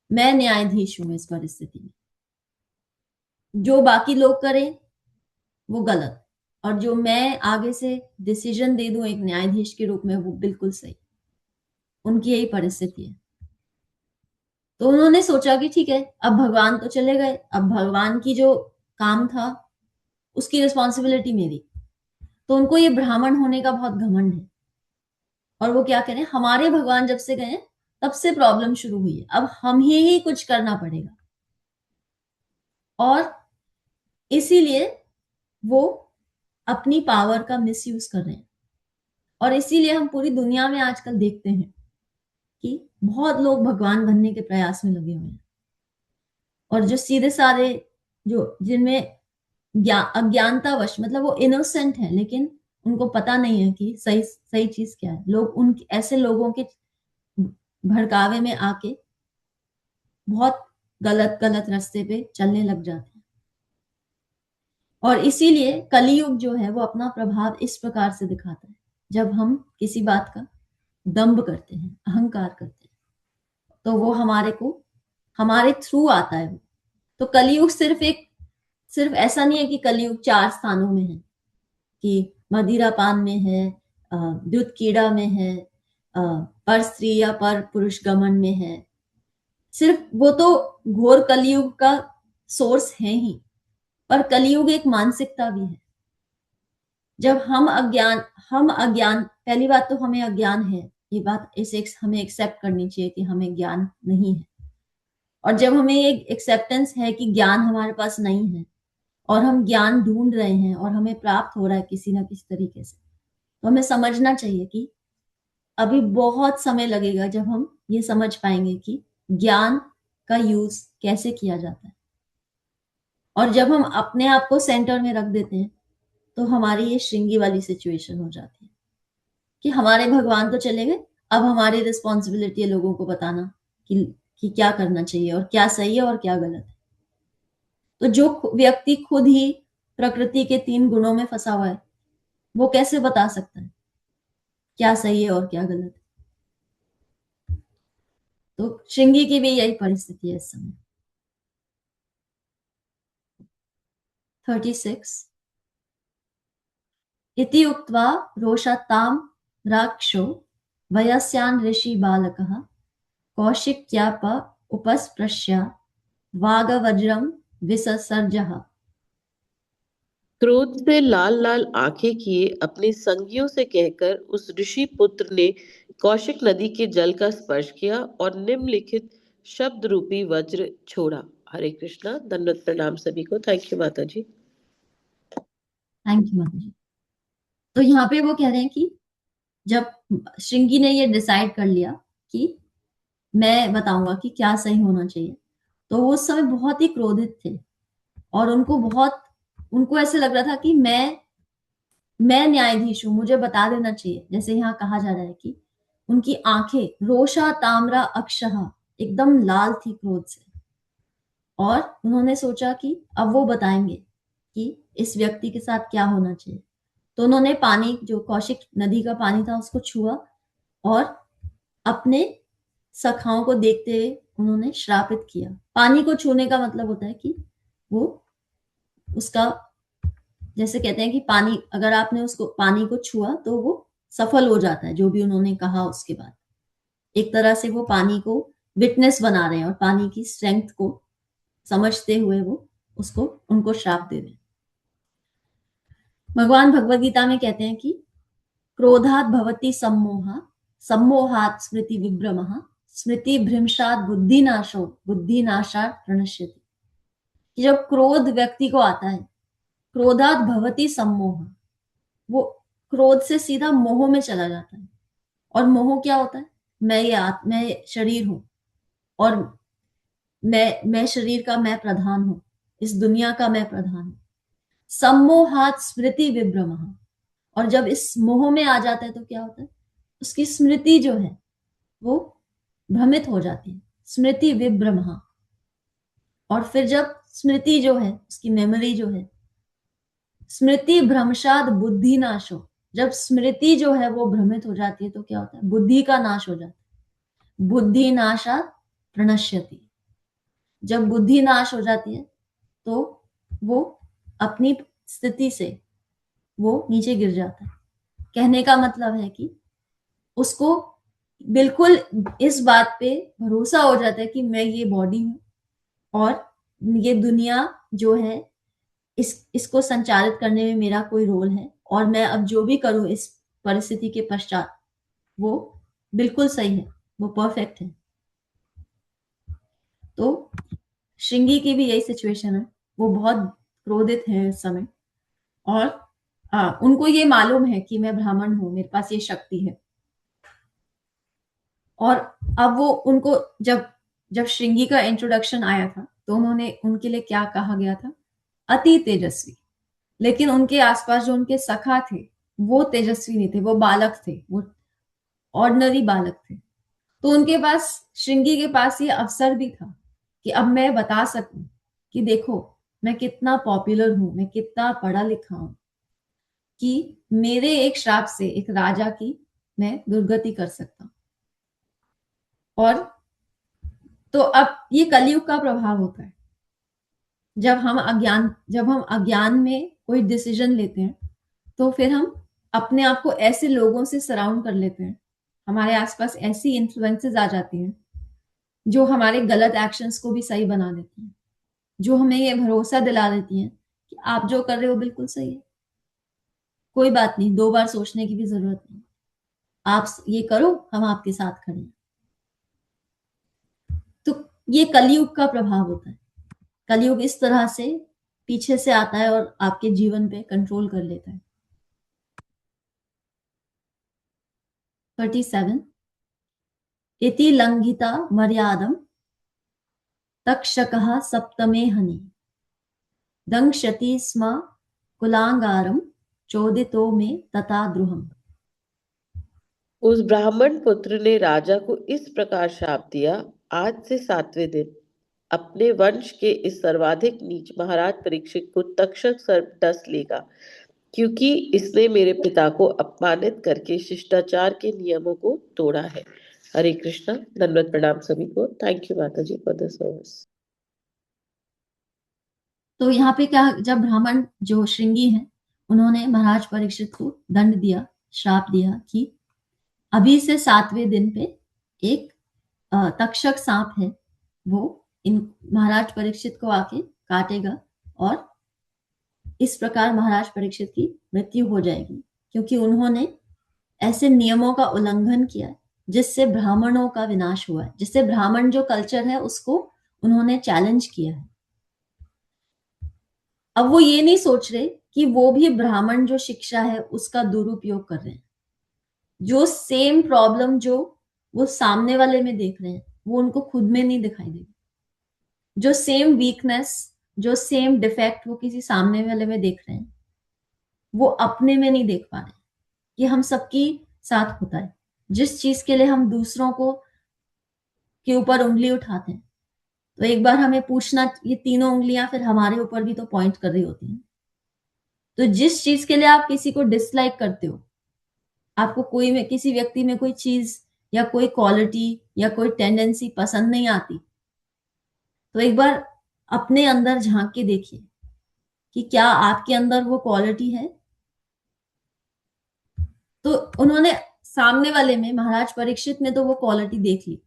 मैं न्यायाधीश हूं इस परिस्थिति में। जो बाकी लोग करें वो गलत और जो मैं आगे से डिसीजन दे दूं एक न्यायाधीश के रूप में वो बिल्कुल सही। उनकी यही परिस्थिति है। तो उन्होंने सोचा कि ठीक है, अब भगवान तो चले गए, अब भगवान की जो काम था उसकी रिस्पॉन्सिबिलिटी मेरी। तो उनको ये ब्राह्मण होने का बहुत घमंड है और वो क्या करें, हमारे भगवान जब से गए तब से प्रॉब्लम शुरू हुई है, अब हम ही कुछ करना पड़ेगा। और इसीलिए वो अपनी पावर का मिसयूज कर रहे हैं। और इसीलिए हम पूरी दुनिया में आजकल देखते हैं कि बहुत लोग भगवान बनने के प्रयास में लगे हुए हैं और जो सीधे सारे जो जिनमें अज्ञानतावश मतलब वो इनोसेंट है लेकिन उनको पता नहीं है कि सही सही चीज क्या है, लोग उन ऐसे लोगों के भड़कावे में आके बहुत गलत गलत रास्ते पे चलने लग जाते हैं। और इसीलिए कलयुग जो है वो अपना प्रभाव इस प्रकार से दिखाता है, जब हम किसी बात का दंभ करते हैं, अहंकार करते हैं, तो वो हमारे थ्रू आता है। तो कलयुग सिर्फ ऐसा नहीं है कि कलयुग 4 स्थानों में है, कि मदिरा पान में है, द्युत कीड़ा में है, पर स्त्री या पर पुरुष गमन में है। सिर्फ वो तो घोर कलयुग का सोर्स है ही, पर कलयुग एक मानसिकता भी है। जब हम अज्ञान पहली बात तो हमें अज्ञान है, ये बात इसे हमें एक्सेप्ट करनी चाहिए कि हमें ज्ञान नहीं है। और जब हमें एक एक्सेप्टेंस है कि ज्ञान हमारे पास नहीं है और हम ज्ञान ढूंढ रहे हैं और हमें प्राप्त हो रहा है किसी ना किसी तरीके से, तो हमें समझना चाहिए कि अभी बहुत समय लगेगा जब हम ये समझ पाएंगे कि ज्ञान का यूज कैसे किया जाता है। और जब हम अपने आप को सेंटर में रख देते हैं तो हमारी ये श्रृंगी वाली सिचुएशन हो जाती है कि हमारे भगवान तो चले गए, अब हमारी रिस्पॉन्सिबिलिटी है लोगों को बताना कि क्या करना चाहिए और क्या सही है और क्या गलत है। तो जो व्यक्ति खुद ही प्रकृति के 3 गुणों में फंसा हुआ है वो कैसे बता सकता है क्या सही है और क्या गलत है। तो श्रृंगी की भी यही परिस्थिति है इस समय। 36 इति उक्त्वा रोषतां राक्षो वयस्यान् ऋषि बालकः कौशिक्याप उपस्पृश्य वागवज्रम विससर्जः। क्रोध से लाल लाल आंखें किए अपने संगियों से कहकर उस ऋषि पुत्र ने कौशिक नदी के जल का स्पर्श किया और निम्नलिखित शब्द रूपी वज्र छोड़ा। हरे कृष्णा। दंडवत प्रणाम सभी को। थैंक यू माता जी। थैंक यू माता जी। तो यहाँ पे वो कह रहे हैं कि जब श्रृंगी ने ये डिसाइड कर लिया कि मैं बताऊंगा कि क्या सही होना चाहिए, तो वो उस समय बहुत ही क्रोधित थे और उनको ऐसे लग रहा था कि मैं न्यायाधीश हूं, मुझे बता देना चाहिए। जैसे यहाँ कहा जा रहा है कि उनकी आंखें रोषा ताम्रा अक्षः एकदम लाल थी क्रोध से और उन्होंने सोचा कि अब वो बताएंगे कि इस व्यक्ति के साथ क्या होना चाहिए। तो उन्होंने पानी, जो कौशिक नदी का पानी था, उसको छुआ और अपने सखाओं को देखते हुए उन्होंने श्रापित किया। पानी को छूने का मतलब होता है कि वो उसका जैसे कहते हैं कि पानी, अगर आपने उसको पानी को छुआ तो वो सफल हो जाता है, जो भी उन्होंने कहा उसके बाद। एक तरह से वो पानी को विटनेस बना रहे हैं और पानी की स्ट्रेंथ को समझते हुए वो उसको उनको श्राप दे रहे हैं। भगवान भगवद गीता में कहते हैं कि क्रोधात भवति सम्मोहा, सम्मोहात स्मृति विभ्रमः, स्मृति भ्रंशात बुद्धिनाशो, बुद्धिनाशात प्रणश्यति। कि जब क्रोध व्यक्ति को आता है, क्रोधात भवति सम्मोह, वो क्रोध से सीधा मोह में चला जाता है। और मोह क्या होता है? मैं शरीर हूं और मैं शरीर का मैं प्रधान हूं, इस दुनिया का मैं प्रधान हूं। सम्मोहात स्मृति विभ्रमः, और जब इस मोह में आ जाता है तो क्या होता है? उसकी स्मृति जो है वो भ्रमित हो जाती है, स्मृति विभ्रमः। और फिर जब स्मृति जो है, उसकी मेमोरी जो है, स्मृति भ्रंशाद बुद्धि नाशो, जब स्मृति जो है वो भ्रमित हो जाती है तो क्या होता है? बुद्धि का नाश हो जाता है। बुद्धि नाशात प्रणश्यति, जब बुद्धि नाश हो जाती है तो वो अपनी स्थिति से वो नीचे गिर जाता है। कहने का मतलब है कि उसको बिल्कुल इस बात पे भरोसा हो जाता है कि मैं ये बॉडी हूं और ये दुनिया जो है इसको संचालित करने में मेरा कोई रोल है, और मैं अब जो भी करूं इस परिस्थिति के पश्चात वो बिल्कुल सही है, वो परफेक्ट है। तो श्रृंगी की भी यही सिचुएशन है, वो बहुत क्रोधित है इस समय और उनको ये मालूम है कि मैं ब्राह्मण हूं, मेरे पास ये शक्ति है। और अब वो उनको जब श्रृंगी का इंट्रोडक्शन आया था तो उन्होंने उनके लिए क्या कहा गया था? अति तेजस्वी। लेकिन उनके आसपास जो उनके सखा थे वो तेजस्वी नहीं थे, वो बालक थे, वो ऑर्डिनरी बालक थे। तो उनके पास, श्रृंगी के पास ये अवसर भी था कि अब मैं बता सकूं कि देखो मैं कितना पॉपुलर हूं, मैं कितना पढ़ा लिखा हूं, कि मेरे एक श्राप से एक राजा की मैं दुर्गति कर सकता हूं। और तो अब ये कलयुग का प्रभाव होता है। जब हम अज्ञान में कोई डिसीजन लेते हैं तो फिर हम अपने आप को ऐसे लोगों से सराउंड कर लेते हैं, हमारे आसपास ऐसी इन्फ्लुएंसेस आ जाती हैं जो हमारे गलत एक्शंस को भी सही बना देती हैं, जो हमें ये भरोसा दिला देती हैं कि आप जो कर रहे हो बिल्कुल सही है, कोई बात नहीं, 2 बार सोचने की भी जरूरत नहीं, आप ये करो, हम आपके साथ खड़े हैं। तो ये कलयुग का प्रभाव होता है। कलयुग इस तरह से पीछे से आता है और आपके जीवन पे कंट्रोल कर लेता है। 37 इति लंघिता मर्यादम तक्षकः सप्तमे हनि दंशति स्म कुलांगारम चोदितो में तथा द्रुहम। उस ब्राह्मण पुत्र ने राजा को इस प्रकार शाप दिया, आज से 7वें दिन अपने वंश के इस सर्वाधिक नीच महाराज परीक्षित को तक्षक सर्प डस लेगा, क्योंकि इसने मेरे पिता को अपमानित करके शिष्टाचार के नियमों को तोड़ा है। हरे कृष्णा, दंडवत प्रणाम सभी को। थैंक यू माता जी फॉर द सर्विस। तो यहाँ पे क्या, जब ब्राह्मण जो श्रृंगी हैं उन्होंने महाराज परीक्षित को दंड दिया, श्राप दिया कि अभी से 7वें दिन पे एक तक्षक सांप है, वो इन महाराज परीक्षित को आके काटेगा और इस प्रकार महाराज परीक्षित की मृत्यु हो जाएगी, क्योंकि उन्होंने ऐसे नियमों का उल्लंघन किया जिससे ब्राह्मणों का विनाश हुआ है, जिससे ब्राह्मण जो कल्चर है उसको उन्होंने चैलेंज किया है। अब वो ये नहीं सोच रहे कि वो भी ब्राह्मण जो शिक्षा है उसका दुरुपयोग कर रहे हैं। जो सेम प्रॉब्लम जो वो सामने वाले में देख रहे हैं वो उनको खुद में नहीं दिखाई देगी। जो सेम वीकनेस, जो सेम डिफेक्ट वो किसी सामने वाले में देख रहे हैं वो अपने में नहीं देख पा रहे। ये हम सबकी साथ होता है। जिस चीज के लिए हम दूसरों को के ऊपर उंगली उठाते हैं तो एक बार हमें पूछना, ये तीनों उंगलियां फिर हमारे ऊपर भी तो पॉइंट कर रही होती हैं। तो जिस चीज के लिए आप किसी को डिसलाइक करते हो, आपको कोई में किसी व्यक्ति में कोई चीज या कोई क्वालिटी या कोई टेंडेंसी पसंद नहीं आती, तो एक बार अपने अंदर झांक के देखिए कि क्या आपके अंदर वो क्वालिटी है। तो उन्होंने सामने वाले में, महाराज परीक्षित ने तो वो क्वालिटी देख ली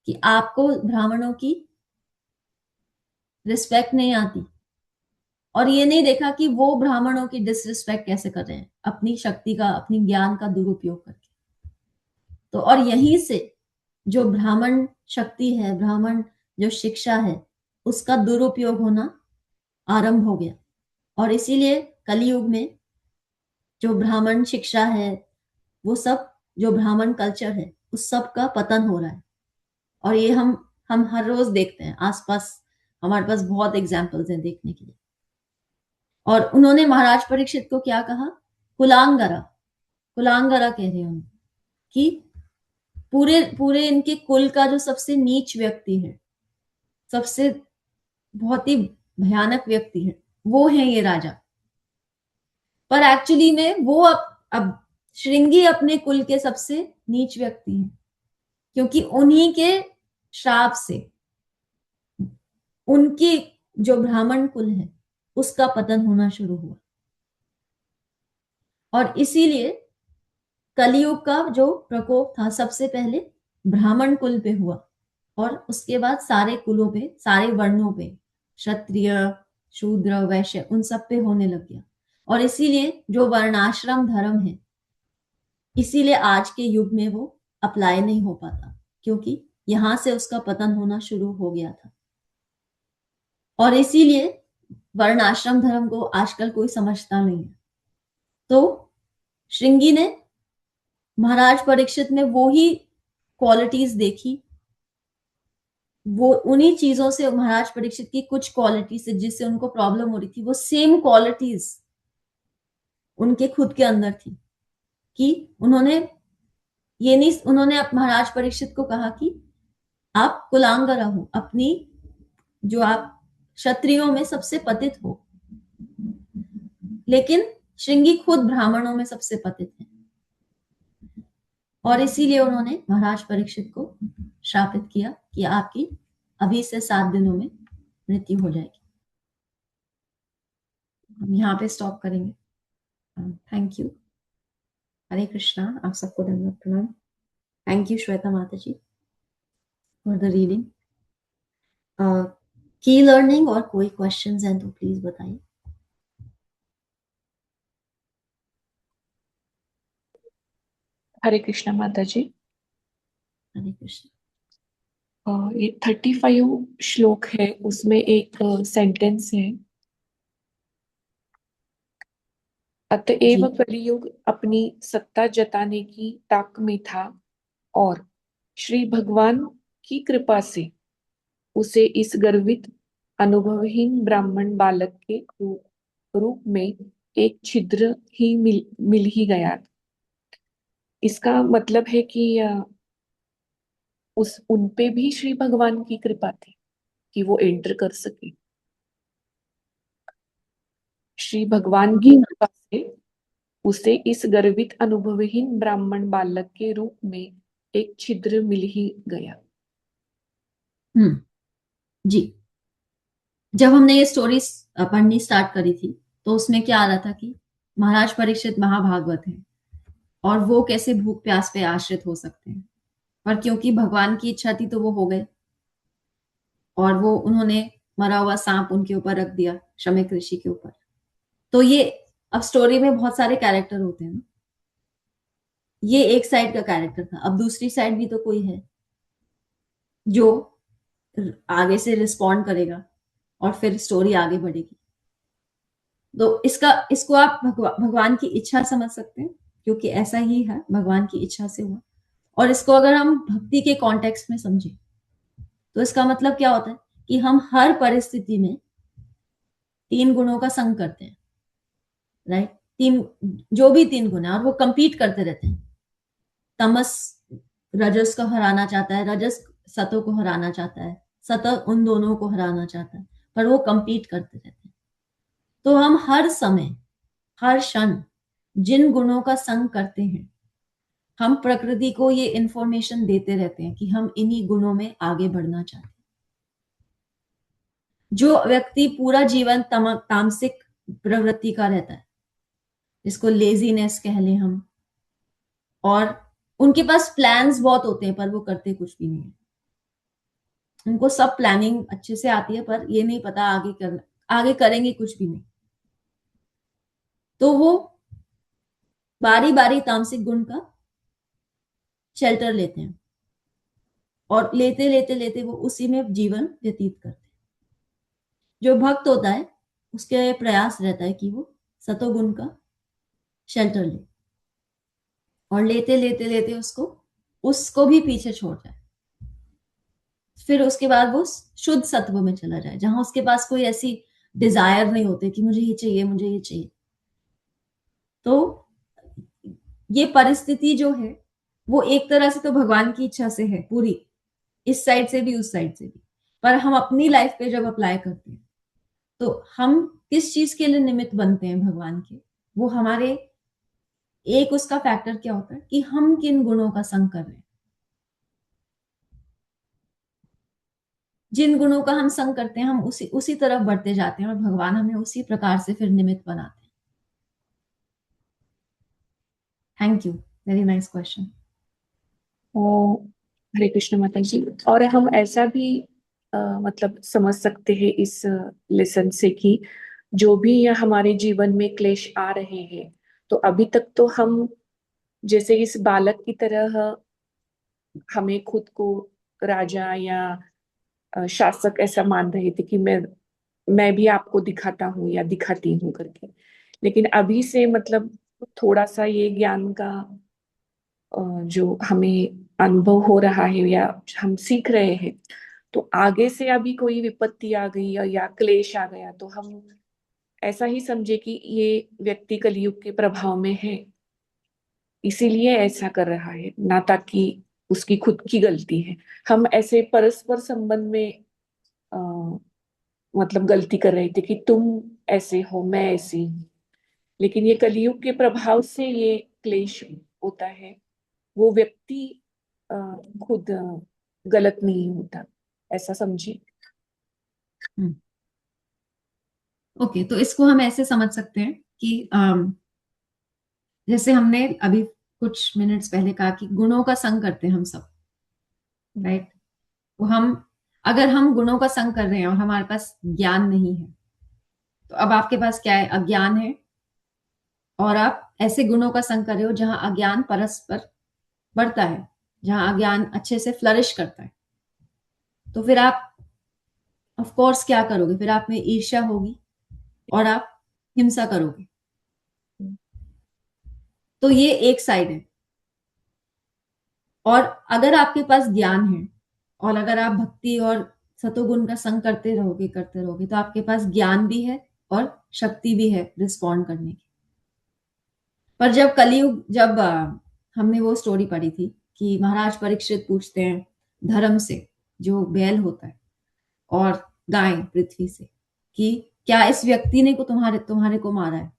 कि आपको ब्राह्मणों की रिस्पेक्ट नहीं आती, और ये नहीं देखा कि वो ब्राह्मणों की डिसरिस्पेक्ट कैसे कर रहे हैं अपनी शक्ति का, अपनी ज्ञान का दुरुपयोग करके। तो और यहीं से जो ब्राह्मण शक्ति है, ब्राह्मण जो शिक्षा है, उसका दुरुपयोग होना आरंभ हो गया। और इसीलिए कलयुग में जो ब्राह्मण शिक्षा है, वो सब जो ब्राह्मण कल्चर है, उस सब का पतन हो रहा है। और ये हम हर रोज देखते हैं आसपास, हमारे पास बहुत एग्जाम्पल्स हैं देखने के लिए। और उन्होंने महाराज परीक्षित को क्या कहा? कुलांगरा, कुलांगरा कह रहे हैं कि पूरे पूरे इनके कुल का जो सबसे नीच व्यक्ति है, सबसे बहुत ही भयानक व्यक्ति है, वो है ये राजा। पर एक्चुअली में वो अब श्रृंगी अपने कुल के सबसे नीच व्यक्ति हैं, क्योंकि उन्हीं के श्राप से उनकी जो ब्राह्मण कुल है उसका पतन होना शुरू हुआ। और इसीलिए कलयुग का जो प्रकोप था सबसे पहले ब्राह्मण कुल पे हुआ, और उसके बाद सारे कुलों पे, सारे वर्णों पे, क्षत्रिय, शूद्र, वैश्य, उन सब पे होने लग गया। और इसीलिए जो वर्णाश्रम धर्म है, इसीलिए आज के युग में वो अप्लाई नहीं हो पाता, क्योंकि यहां से उसका पतन होना शुरू हो गया था। और इसीलिए वर्ण आश्रम धर्म को आजकल कोई समझता नहीं है। तो श्रृंगी ने महाराज परीक्षित में वो ही क्वालिटीज देखी, वो उन्हीं चीजों से, महाराज परीक्षित की कुछ क्वालिटी से जिससे उनको प्रॉब्लम हो रही थी, वो सेम क्वालिटीज उनके खुद के अंदर थी। कि उन्होंने ये नहीं, उन्होंने महाराज परीक्षित को कहा कि आप कुलांगरा हो, अपनी जो आप क्षत्रियों में सबसे पतित हो, लेकिन श्रृंगी खुद ब्राह्मणों में सबसे पतित है। और इसीलिए उन्होंने महाराज परीक्षित को शापित किया कि आपकी अभी से 7 दिनों में मृत्यु हो जाएगी। हम यहाँ पे स्टॉप करेंगे। Thank you. हरे कृष्णा। आप सबको धन्यवाद, प्रणाम। थैंक यू श्वेता माता जी फॉर द रीडिंग। की लर्निंग और कोई क्वेश्चंस हैं तो प्लीज बताइए। हरे कृष्णा माता जी। हरे कृष्ण। ये 35 श्लोक है, उसमें एक सेंटेंस है, अतएव जी। कलियुग अपनी सत्ता जताने की ताक में था और श्री भगवान की कृपा से उसे इस गर्वित अनुभवहीन ब्राह्मण बालक के रूप में एक छिद्र ही मिल ही गया। इसका मतलब है कि उन पे भी श्री भगवान की कृपा थी कि वो एंटर कर सके। श्री भगवान की कृपा से उसे इस गर्वित अनुभवहीन ब्राह्मण बालक के रूप में एक छिद्र मिल ही गया। जी। जब हमने ये स्टोरी पढ़नी स्टार्ट करी थी तो उसमें क्या आ रहा था कि महाराज परीक्षित महाभागवत हैं और वो कैसे भूख प्यास पे आश्रित हो सकते हैं, पर क्योंकि भगवान की इच्छा थी तो वो हो गए, और वो उन्होंने मरा हुआ सांप उनके ऊपर रख दिया, शमिक ऋषि के ऊपर। तो ये अब स्टोरी में बहुत सारे कैरेक्टर होते हैं, ये एक साइड का कैरेक्टर था। अब दूसरी साइड भी तो कोई है जो आगे से रिस्पॉन्ड करेगा और फिर स्टोरी आगे बढ़ेगी। तो इसको आप भगवान की इच्छा समझ सकते हैं, क्योंकि ऐसा ही है, भगवान की इच्छा से हुआ। और इसको अगर हम भक्ति के कॉन्टेक्स्ट में समझें तो इसका मतलब क्या होता है कि हम हर परिस्थिति में 3 गुणों का संग करते हैं, राइट। जो भी 3 गुण है, और वो कंपीट करते रहते हैं। तमस रजस को हराना चाहता है, रजस सतो को हराना चाहता है, सत उन दोनों को हराना चाहता है, पर वो कंपीट करते रहते हैं। तो हम हर समय, हर क्षण जिन गुणों का संग करते हैं, हम प्रकृति को ये इंफॉर्मेशन देते रहते हैं कि हम इन्हीं गुणों में आगे बढ़ना चाहते हैं। जो व्यक्ति पूरा जीवन तामसिक प्रवृत्ति का रहता है, जिसको लेजीनेस कह लें हम, और उनके पास प्लान्स बहुत होते हैं पर वो करते कुछ भी नहीं है। उनको सब प्लानिंग अच्छे से आती है पर ये नहीं पता आगे करेंगे कुछ भी नहीं, तो वो बारी बारी तामसिक गुण का शेल्टर लेते हैं और लेते लेते लेते वो उसी में जीवन व्यतीत करते हैं। जो भक्त होता है उसके प्रयास रहता है कि वो सतोगुण का शेल्टर ले और लेते लेते लेते उसको भी पीछे छोड़ जाए, फिर उसके बाद वो शुद्ध सत्व में चला जाए, जहां उसके पास कोई ऐसी डिजायर नहीं होती कि मुझे ये चाहिए, मुझे ये चाहिए। तो ये परिस्थिति जो है वो एक तरह से तो भगवान की इच्छा से है पूरी, इस साइड से भी उस साइड से भी, पर हम अपनी लाइफ पे जब अप्लाई करते हैं तो हम किस चीज के लिए निमित्त बनते हैं भगवान के, वो हमारे एक उसका फैक्टर क्या होता है कि हम किन गुणों का संग कर रहे हैं। जिन गुणों का हम संग करते हैं हम उसी तरफ बढ़ते जाते हैं और भगवान हमें उसी प्रकार से फिर निमित्त बनाते हैं। Thank you, very nice question. Hare Krishna माता जी। और हम ऐसा भी मतलब समझ सकते हैं इस लेसन से कि जो भी यह हमारे जीवन में क्लेश आ रहे हैं, तो अभी तक तो हम जैसे इस बालक की तरह हमें खुद को राजा या शासक ऐसा मान रहे थे कि मैं भी आपको दिखाता हूँ या दिखाती हूँ करके। लेकिन अभी से मतलब थोड़ा सा ये ज्ञान का जो हमें अनुभव हो रहा है या हम सीख रहे हैं, तो आगे से अभी कोई विपत्ति आ गई या क्लेश आ गया तो हम ऐसा ही समझे कि ये व्यक्ति कलयुग के प्रभाव में है, इसीलिए ऐसा कर रहा है, ना ताकि उसकी खुद की गलती है। हम ऐसे परस्पर संबंध में अ, मतलब गलती कर रहे थे कि तुम ऐसे हो, मैं ऐसी हूँ। लेकिन ये कलयुग के प्रभाव से ये क्लेश होता है, वो व्यक्ति अ, खुद गलत नहीं होता, ऐसा समझिए। ओके, तो इसको हम ऐसे समझ सकते हैं कि जैसे हमने अभी कुछ मिनट्स पहले कहा कि गुणों का संग करते हैं हम सब, राइट। तो अगर हम गुणों का संग कर रहे हैं और हमारे पास ज्ञान नहीं है, तो अब आपके पास क्या है, अज्ञान है, और आप ऐसे गुणों का संग कर रहे हो जहां अज्ञान परस्पर बढ़ता है, जहां अज्ञान अच्छे से फ्लरिश करता है, तो फिर आप ऑफ कोर्स क्या करोगे, फिर आप में ईर्ष्या होगी और आप हिंसा करोगे। तो ये एक साइड है। और अगर आपके पास ज्ञान है और अगर आप भक्ति और सतोगुण का संग करते रहोगे तो आपके पास ज्ञान भी है और शक्ति भी है रिस्पॉन्ड करने की। पर जब हमने वो स्टोरी पढ़ी थी कि महाराज परीक्षित पूछते हैं धर्म से, जो बैल होता है, और गाय पृथ्वी से, कि क्या इस व्यक्ति ने तुम्हारे को मारा है।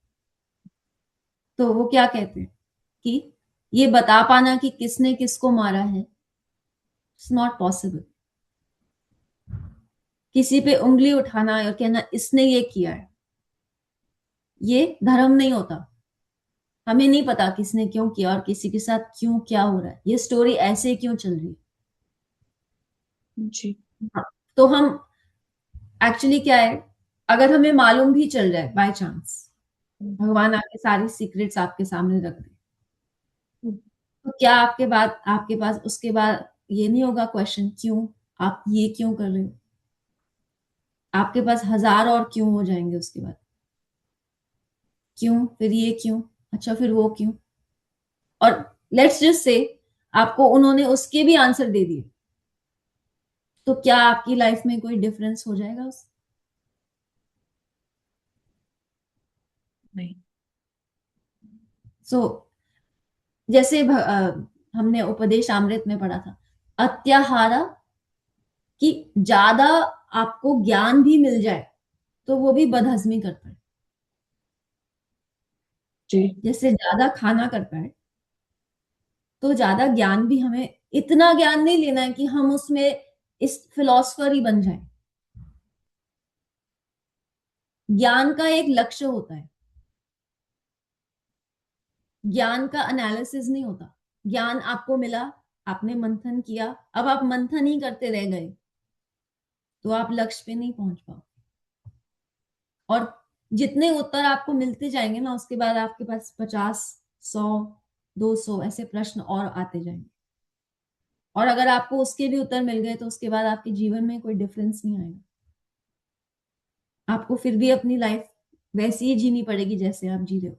तो वो क्या कहते हैं कि ये बता पाना कि किसने किसको मारा है, इट्स नॉट पॉसिबल। किसी पे उंगली उठाना और कहना इसने ये किया है, ये धर्म नहीं होता। हमें नहीं पता किसने क्यों किया और किसी के साथ क्यों क्या हो रहा है, ये स्टोरी ऐसे क्यों चल रही है। जी। हाँ, तो हम एक्चुअली क्या है, अगर हमें मालूम भी चल जाए बाय चांस, भगवान आपके सारी सीक्रेट्स आपके सामने रख दे, तो क्या आपके पास उसके बाद ये नहीं होगा क्वेश्चन, क्यों आप ये क्यों कर रहे हो। आपके पास हजार और क्यों हो जाएंगे उसके बाद, क्यों, फिर ये क्यों, अच्छा फिर वो क्यों। और लेट्स जस्ट से आपको उन्होंने उसके भी आंसर दे दिए, तो क्या आपकी लाइफ में कोई डिफरेंस हो जाएगा नहीं। सो जैसे हमने उपदेश अमृत में पढ़ा था, अत्याहारा, कि ज्यादा आपको ज्ञान भी मिल जाए तो वो भी बदहजमी करता है। जी। जैसे ज्यादा खाना करता है, तो ज्यादा ज्ञान भी, हमें इतना ज्ञान नहीं लेना है कि हम उसमें इस फिलोसफर ही बन जाए। ज्ञान का एक लक्ष्य होता है, ज्ञान का एनालिसिस नहीं होता। ज्ञान आपको मिला, आपने मंथन किया, अब आप मंथन ही करते रह गए तो आप लक्ष्य पे नहीं पहुंच पाओ। और जितने उत्तर आपको मिलते जाएंगे ना, उसके बाद आपके पास 50, 100, 200 ऐसे प्रश्न और आते जाएंगे। और अगर आपको उसके भी उत्तर मिल गए तो उसके बाद आपके जीवन में कोई डिफरेंस नहीं आएगा। आपको फिर भी अपनी लाइफ वैसी ही जीनी पड़ेगी जैसे आप जी रहे हो।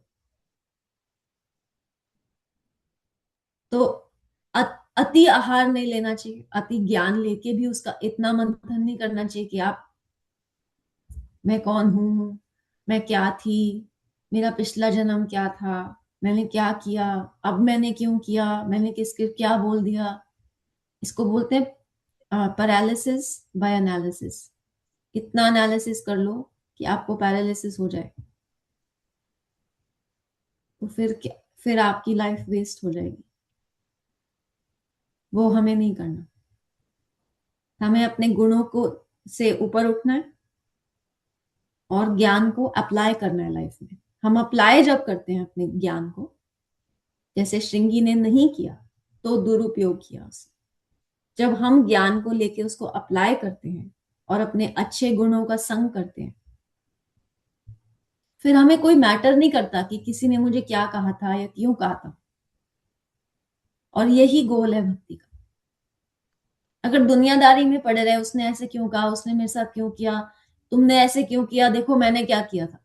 तो अति आहार नहीं लेना चाहिए, अति ज्ञान लेके भी उसका इतना मंथन नहीं करना चाहिए कि आप, मैं कौन हूं, मैं क्या थी, मेरा पिछला जन्म क्या था, मैंने क्या किया, अब मैंने क्यों किया, मैंने किसके क्या बोल दिया। इसको बोलते हैं पैरालिसिस बाय एनालिसिस। इतना एनालिसिस कर लो कि आपको पैरालिसिस हो जाए, तो फिर आपकी लाइफ वेस्ट हो जाएगी। वो हमें नहीं करना। हमें अपने गुणों को से ऊपर उठना है और ज्ञान को अप्लाई करना है लाइफ में। हम अप्लाई जब करते हैं अपने ज्ञान को, जैसे श्रृंगी ने नहीं किया तो दुरुपयोग किया उसने। जब हम ज्ञान को लेके उसको अप्लाई करते हैं और अपने अच्छे गुणों का संग करते हैं, फिर हमें कोई मैटर नहीं करता कि किसी ने मुझे क्या कहा था या क्यों कहा था। और यही गोल है भक्ति का। अगर दुनियादारी में पड़े रहे, उसने ऐसे क्यों कहा, उसने मेरे साथ क्यों किया, तुमने ऐसे क्यों किया, देखो मैंने क्या किया था,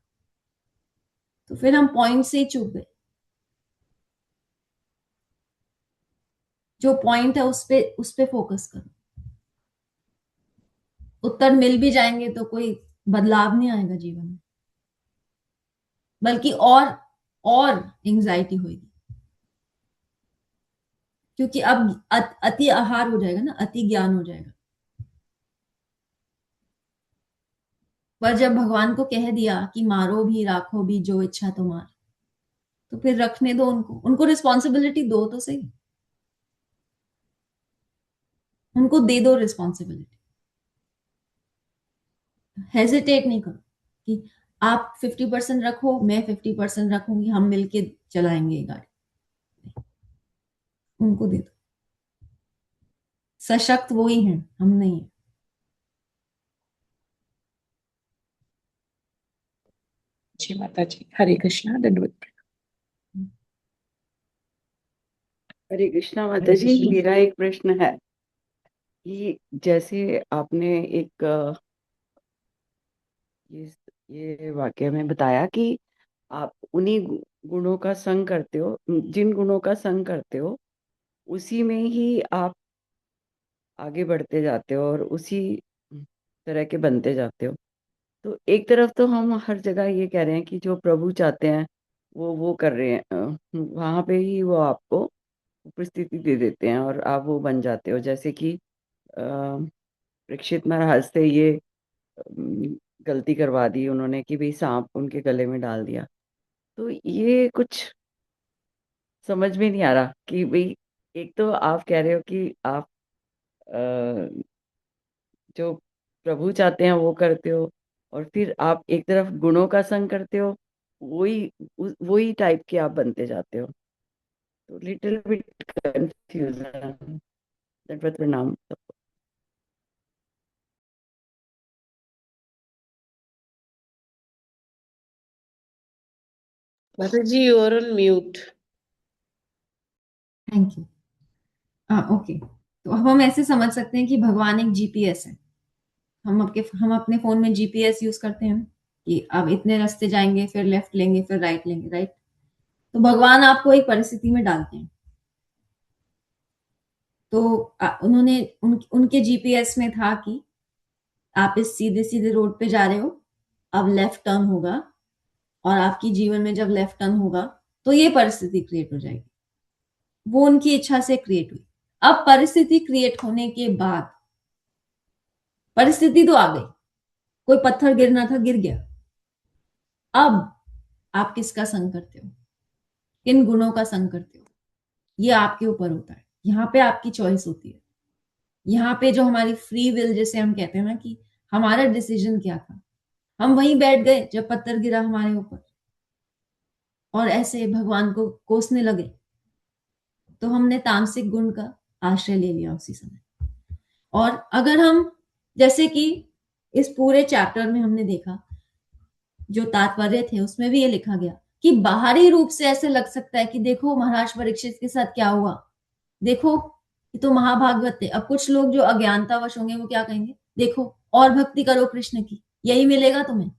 तो फिर हम पॉइंट से ही चूक गए। जो पॉइंट है उस पे फोकस करो। उत्तर मिल भी जाएंगे तो कोई बदलाव नहीं आएगा जीवन में, बल्कि और एंजाइटी होगी। क्योंकि अब अति आहार हो जाएगा ना, अति ज्ञान हो जाएगा। पर जब भगवान को कह दिया कि मारो भी राखो भी जो इच्छा तो मार, तो फिर रखने दो उनको रिस्पॉन्सिबिलिटी दो तो सही। उनको दे दो रिस्पॉन्सिबिलिटी। हेजिटेट नहीं करो कि आप 50% रखो, मैं 50% रखूंगी, हम मिलके चलाएंगे ये गाड़ी। उनको दे दो। सशक्त वो ही हैं, हम नहीं है। जी माता जी, हरे कृष्णा, दंडवत प्रणाम। हरे कृष्णा माता हरे जी, कृष्ण। मेरा एक प्रश्न है कि जैसे आपने एक ये ये वाक्य में बताया कि आप उन्हीं गुणों का संग करते हो, जिन गुणों का संग करते हो उसी में ही आप आगे बढ़ते जाते हो और उसी तरह के बनते जाते हो। तो एक तरफ तो हम हर जगह ये कह रहे हैं कि जो प्रभु चाहते हैं वो कर रहे हैं, वहां पे ही वो आपको उपस्थिति दे देते हैं और आप वो बन जाते हो। जैसे कि परीक्षित महाराज से ये अम, गलती करवा दी उन्होंने कि भाई सांप उनके गले में डाल दिया। तो ये कुछ समझ में नहीं आ रहा कि भाई एक तो आप कह रहे हो कि आप जो प्रभु चाहते हैं वो करते हो और फिर आप एक तरफ गुणों का संग करते हो, वही वही टाइप के आप बनते जाते हो। तो लिटिल बिट कंफ्यूजन। दंडवत प्रणाम। माता ji, you are on mute. Thank you. Okay, तो अब हम ऐसे समझ सकते हैं कि भगवान एक जीपीएस है। हम अपने फोन में जीपीएस यूज करते हैं कि अब इतने रास्ते जाएंगे, फिर लेफ्ट लेंगे, फिर राइट लेंगे, राइट। तो भगवान आपको एक परिस्थिति में डालते हैं। तो उन्होंने उनके जीपीएस में था कि आप इस सीधे सीधे रोड पे जा रहे हो, अब लेफ्ट टर्न होगा, और आपकी जीवन में जब लेफ्ट टर्न होगा तो ये परिस्थिति क्रिएट हो जाएगी। वो उनकी इच्छा से क्रिएट हुई। अब परिस्थिति क्रिएट होने के बाद, परिस्थिति तो आ गई, कोई पत्थर गिरना था, गिर गया। अब आप किसका संग करते हो, किन गुणों का संग करते हो, ये आपके ऊपर होता है। यहाँ पे आपकी चॉइस होती है। यहाँ पे जो हमारी फ्री विल जिसे हम कहते हैं ना, कि हमारा डिसीजन क्या था, हम वहीं बैठ गए जब पत्थर गिरा हमारे ऊपर और ऐसे भगवान को कोसने लगे, तो हमने तामसिक गुण का आश्रय ले लिया उसी समय। और अगर हम, जैसे कि इस पूरे चैप्टर में हमने देखा, जो तात्पर्य थे उसमें भी ये लिखा गया कि बाहरी रूप से ऐसे लग सकता है कि देखो महाराज परीक्षित के साथ क्या हुआ, देखो ये तो महाभागवत थे। अब कुछ लोग जो अज्ञानतावश होंगे वो क्या कहेंगे, देखो और भक्ति करो कृष्ण की, यही मिलेगा तुम्हें,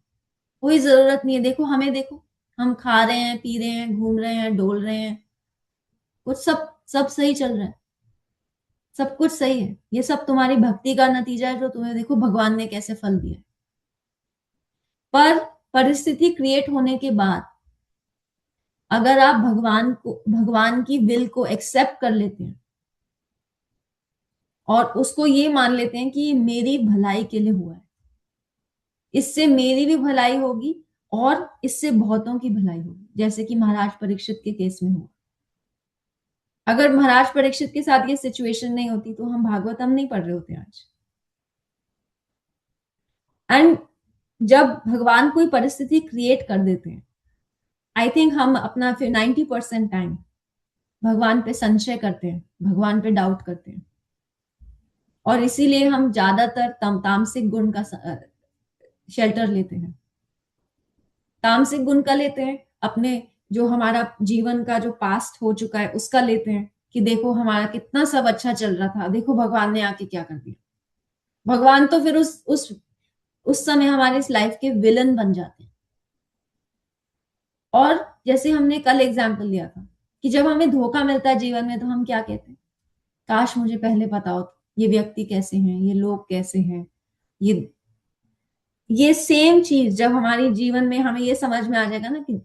कोई जरूरत नहीं है, देखो हमें देखो, हम खा रहे हैं, पी रहे हैं, घूम रहे हैं, डोल रहे हैं, कुछ सब सब सही चल रहा है, सब कुछ सही है, ये सब तुम्हारी भक्ति का नतीजा है, जो तुम्हें देखो भगवान ने कैसे फल दिया। पर परिस्थिति क्रिएट होने के बाद अगर आप भगवान की विल को एक्सेप्ट कर लेते हैं और उसको ये मान लेते हैं कि मेरी भलाई के लिए हुआ है, इससे मेरी भी भलाई होगी और इससे बहुतों की भलाई होगी, जैसे कि महाराज परीक्षित के केस में हुआ। अगर महाराज परीक्षित के साथ ये सिचुएशन नहीं होती तो हम भागवतम नहीं पढ़ रहे होते आज। एंड जब भगवान कोई परिस्थिति क्रिएट कर देते हैं, आई थिंक हम अपना फिर 90% टाइम भगवान पे संशय करते हैं, भगवान पे डाउट करते हैं, और इसीलिए हम ज्यादातर तामसिक गुण का शेल्टर लेते हैं। तामसिक गुण का लेते हैं, अपने जो हमारा जीवन का जो पास्ट हो चुका है उसका लेते हैं कि देखो हमारा कितना सब अच्छा चल रहा था, देखो भगवान ने आके क्या कर दिया। भगवान तो फिर उस समय हमारे इस लाइफ के विलन बन जाते हैं। और जैसे हमने कल एग्जाम्पल लिया था कि जब हमें धोखा मिलता है जीवन में तो हम क्या कहते हैं, काश मुझे पहले पता हो ये व्यक्ति कैसे हैं, ये लोग कैसे हैं। ये सेम चीज जब हमारे जीवन में हमें ये समझ में आ जाएगा ना कि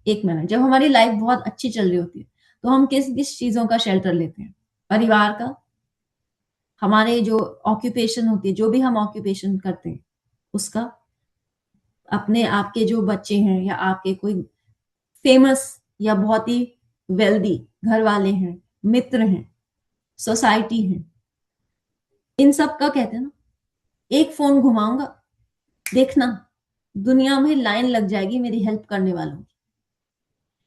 एक मिनट, जब हमारी लाइफ बहुत अच्छी चल रही होती है तो हम किस किस चीजों का शेल्टर लेते हैं, परिवार का, हमारे जो ऑक्यूपेशन होती है, जो भी हम ऑक्यूपेशन करते हैं उसका, अपने आपके जो बच्चे हैं या आपके कोई फेमस या बहुत ही वेल्दी घर वाले हैं, मित्र हैं, सोसाइटी है, इन सब का कहते हैं ना, एक फोन घुमाऊंगा, देखना दुनिया में लाइन लग जाएगी मेरी हेल्प करने वालों की।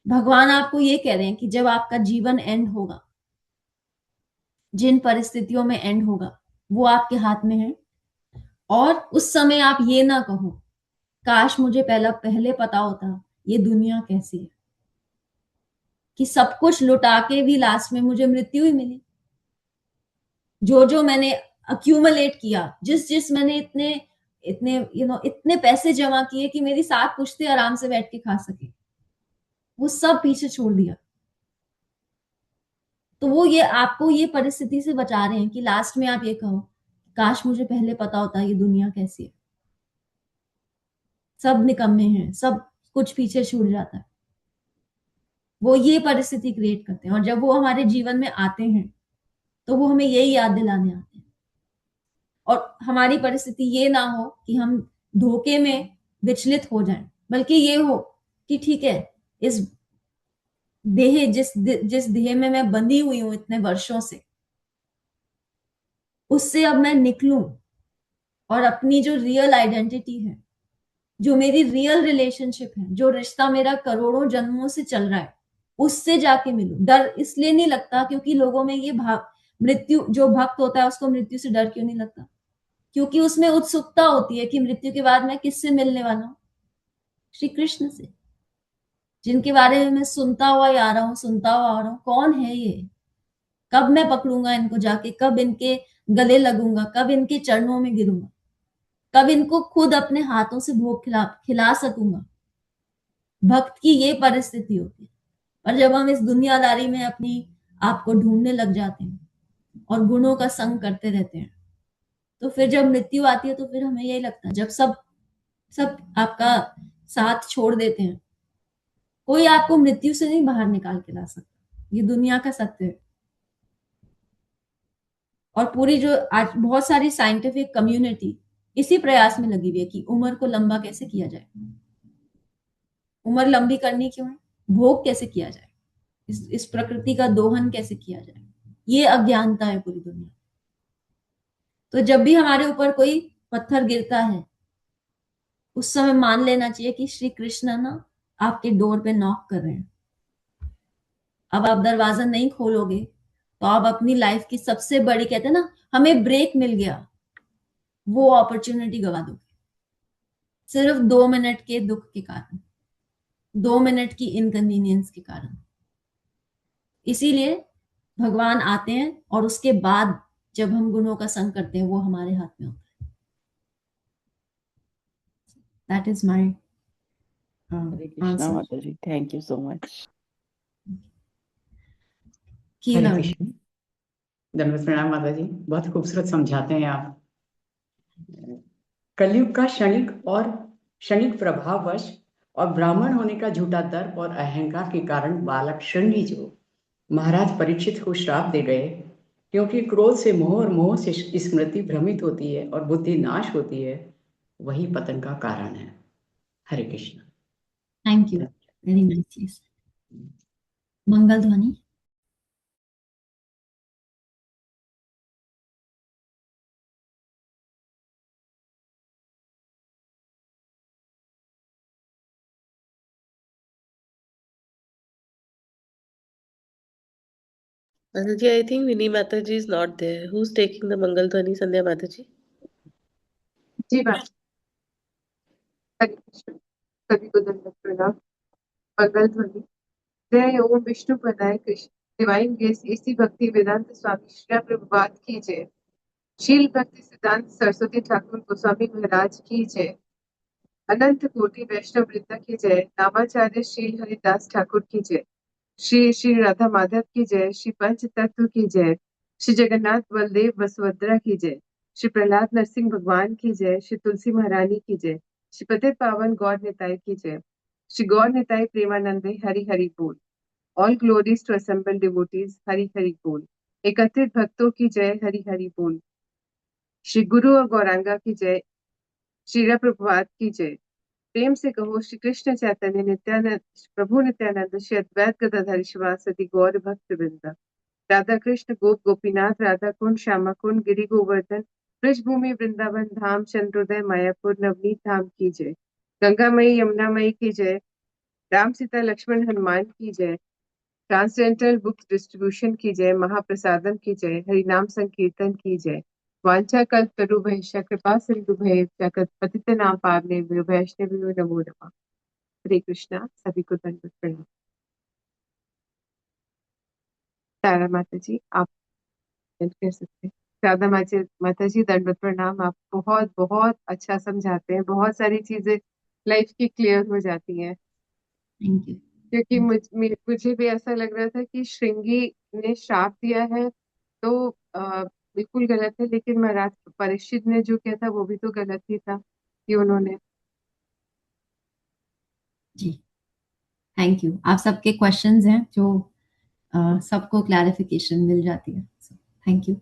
भगवान आपको ये कह रहे हैं कि जब आपका जीवन एंड होगा, जिन परिस्थितियों में एंड होगा वो आपके हाथ में है, और उस समय आप ये ना कहो काश मुझे पहले पता होता ये दुनिया कैसी है, कि सब कुछ लुटा के भी लास्ट में मुझे मृत्यु ही मिली। जो जो मैंने अक्यूमुलेट किया, जिस मैंने इतने इतने इतने पैसे जमा किए कि मेरी 7 पुश्ते आराम से बैठ के खा सके, वो सब पीछे छोड़ दिया। तो वो ये आपको ये परिस्थिति से बचा रहे हैं कि लास्ट में आप ये कहो काश मुझे पहले पता होता ये दुनिया कैसी है, सब निकम्मे हैं, सब कुछ पीछे छूट जाता है। वो ये परिस्थिति क्रिएट करते हैं और जब वो हमारे जीवन में आते हैं तो वो हमें यही याद दिलाने आते हैं। और हमारी परिस्थिति ये ना हो कि हम धोखे में विचलित हो जाएं, बल्कि ये हो कि ठीक है, इस देह जिस देह में मैं बंधी हुई हूं इतने वर्षों से, उससे अब मैं निकलूं और अपनी जो रियल आइडेंटिटी है, जो मेरी रियल रिलेशनशिप है, जो रिश्ता मेरा करोड़ों जन्मों से चल रहा है, उससे जाके मिलूं। डर इसलिए नहीं लगता क्योंकि लोगों में ये भाव, मृत्यु, जो भक्त होता है उसको मृत्यु से डर क्यों नहीं लगता, क्योंकि उसमें उत्सुकता होती है कि मृत्यु के बाद मैं किससे मिलने वाला हूं, श्री कृष्ण से, जिनके बारे में मैं सुनता हुआ ही आ रहा हूँ, सुनता हुआ आ रहा हूँ। कौन है ये, कब मैं पकड़ूंगा इनको जाके, कब इनके गले लगूंगा, कब इनके चरणों में गिरूंगा, कब इनको खुद अपने हाथों से भोग खिला सकूंगा। भक्त की ये परिस्थिति होती है। और जब हम इस दुनियादारी में अपनी आप को ढूंढने लग जाते हैं और गुणों का संग करते रहते हैं, तो फिर जब मृत्यु आती है तो फिर हमें यही लगता है, जब सब सब आपका साथ छोड़ देते हैं, कोई आपको मृत्यु से नहीं बाहर निकाल के ला सकता, ये दुनिया का सत्य है। और पूरी जो आज बहुत सारी साइंटिफिक कम्युनिटी इसी प्रयास में लगी हुई है कि उम्र को लंबा कैसे किया जाए, उम्र लंबी करनी क्यों है, भोग कैसे किया जाए, इस प्रकृति का दोहन कैसे किया जाए, ये अज्ञानता है पूरी दुनिया। तो जब भी हमारे ऊपर कोई पत्थर गिरता है उस समय मान लेना चाहिए कि श्री कृष्ण ना आपके डोर पे नॉक कर रहे हैं। अब आप दरवाजा नहीं खोलोगे तो आप अपनी लाइफ की सबसे बड़ी, कहते हैं ना, हमें ब्रेक मिल गया, वो अपॉर्चुनिटी गवा दोगे सिर्फ 2 मिनट के दुख के कारण, 2 मिनट की इनकन्वीनियंस के कारण। इसीलिए भगवान आते हैं और उसके बाद जब हम गुणों का संग करते हैं वो हमारे हाथ में होता है। That is my Hare Krishna answer. माता जी, थैंक यू सो मच। हरे कृष्ण, दंडवत प्रणाम माता जी, बहुत खूबसूरत समझाते हैं आप। कलयुग का क्षणिक प्रभाववश और ब्राह्मण होने का झूठा दर्प और अहंकार के कारण बालक शृंगी जो महाराज परीक्षित को श्राप दे गए, क्योंकि क्रोध से मोह और मोह से स्मृति भ्रमित होती है और बुद्धि नाश होती है, वही पतन का कारण है। Hare Krishna. Thank you, very nicely. मंगल ध्वनि। Mataji, I think Vinny Mataji is not there. Who's taking the Mangal Dhwani? Sandhya Mataji? जी बात। हरे कृष्ण, सभी को दंडवत प्रणाम। मंगल ध्वनि। जय ओम विष्णु पदाय कृष्ण। डिवाइन ग्रेस इसी भक्ति वेदांत स्वामी श्री प्रभुपाद की जय। शील भक्ति सिद्धांत सरस्वती ठाकुर गोस्वामी महाराज की जय। अनंत कोटि वैष्णव वृंद की जय। नामाचार्य श्री हरिदास ठाकुर की जय। श्री श्री राधा माधव की जय। श्री पंच तत्व की जय। श्री जगन्नाथ बलदेव वसुभद्रा की जय। श्री प्रहलाद नरसिंह भगवान की जय। श्री तुलसी महारानी की जय। श्री पतित पावन गौर निताई की जय। श्री गौर निताई प्रेमानंदे हरि हरि बोल। All glories to assembled devotees, Hari Hari बोल। एकत्रित भक्तों की जय, हरि हरि बोल। श्री गुरु और गौरांगा की जय। श्री प्रभुपाद की जय। प्रेम से कहो श्री कृष्ण चैतन्य नित्यानंद प्रभु नित्यानंद श्री अद्वैत गदाधर शिवासदि गौर भक्त वृंदा। राधा कृष्ण गोप गोपीनाथ राधा कुंड श्यामा कुंड गिरि गोवर्धन ब्रजभूमि वृंदावन धाम चंद्रोदय मायापुर नवनीत धाम की जय। गंगा मई यमुना मई की जय। राम सीता लक्ष्मण हनुमान की जय। ट्रांसडेंटल बुक्स डिस्ट्रीब्यूशन की जय। महाप्रसादम की जय। हरिनाम संकीर्तन की जय। वांछा कल्पतरुभ्यश्च कृपा सिंधुभ्यश्च पतितनां पावनेभ्यो वैष्णवेभ्यो नमो नमः। हरे कृष्णा, सभी को दंडवत प्रणाम। तारा माता जी, आप कह सकते हैं। राधा माता जी, दंडवत प्रणाम। आप बहुत बहुत अच्छा समझाते हैं, बहुत सारी चीजें लाइफ की क्लियर हो जाती हैं। Thank you. क्योंकि मुझे भी ऐसा लग रहा था कि श्रृंगी ने श्राप दिया है तो बिल्कुल गलत है, लेकिन महाराज परीक्षित ने जो किया था वो भी तो गलत ही था कि उन्होंने। जी, थैंक यू। आप सबके क्वेश्चंस हैं जो सबको क्लैरिफिकेशन मिल जाती है। Thank you.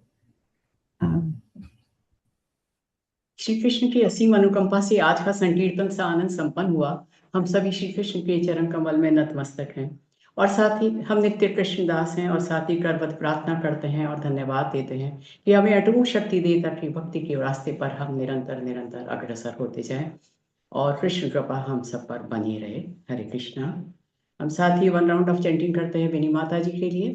श्री कृष्ण की असीम अनुकंपा से आज का संकीर्तन सा आनंद संपन्न हुआ। हम सभी श्री कृष्ण के चरण कमल में नतमस्तक हैं और साथ ही हम नित्य कृष्णदास हैं और साथ ही करवत प्रार्थना करते हैं और धन्यवाद देते हैं कि हमें अटूट शक्ति दे ताकि भक्ति के रास्ते पर हम निरंतर निरंतर अग्रसर होते जाएं और कृष्ण कृपा हम सब पर बनी रहे। हरे कृष्णा। हम साथ ही 1 राउंड ऑफ चैंटिंग करते हैं विनी माता जी के लिए,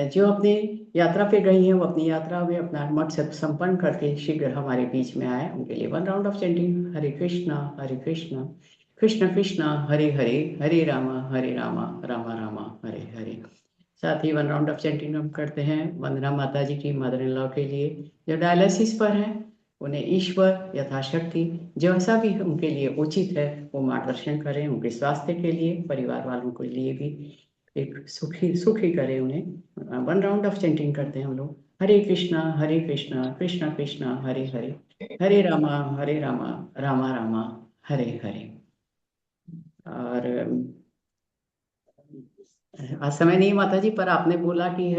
जो अपने यात्रा पे गई हैं। वो अपनी यात्रा में अपना मठ से संपन्न करके शीघ्र हमारे बीच में आए। उनके लिए 1 राउंड ऑफ चैंटिंग। हरे कृष्णा कृष्ण कृष्ण हरे हरे, हरे रामा रामा रामा हरे हरे। साथ ही 1 राउंड ऑफ चैंटिंग हम करते हैं वंदना माता जी की मदर इन लॉ के लिए जो डायलिसिस पर है। उन्हें ईश्वर यथाशक्ति जैसा भी उनके लिए उचित है वो मार्गदर्शन करें। उनके स्वास्थ्य के लिए, परिवार वालों के लिए भी एक सुखी करें उन्हें। 1 राउंड ऑफ चैंटिंग करते हैं हम लोग। हरे कृष्णा कृष्ण कृष्ण हरे हरे, हरे रामा रामा रामा हरे हरे। और आज समय नहीं माता जी, पर आपने बोला कि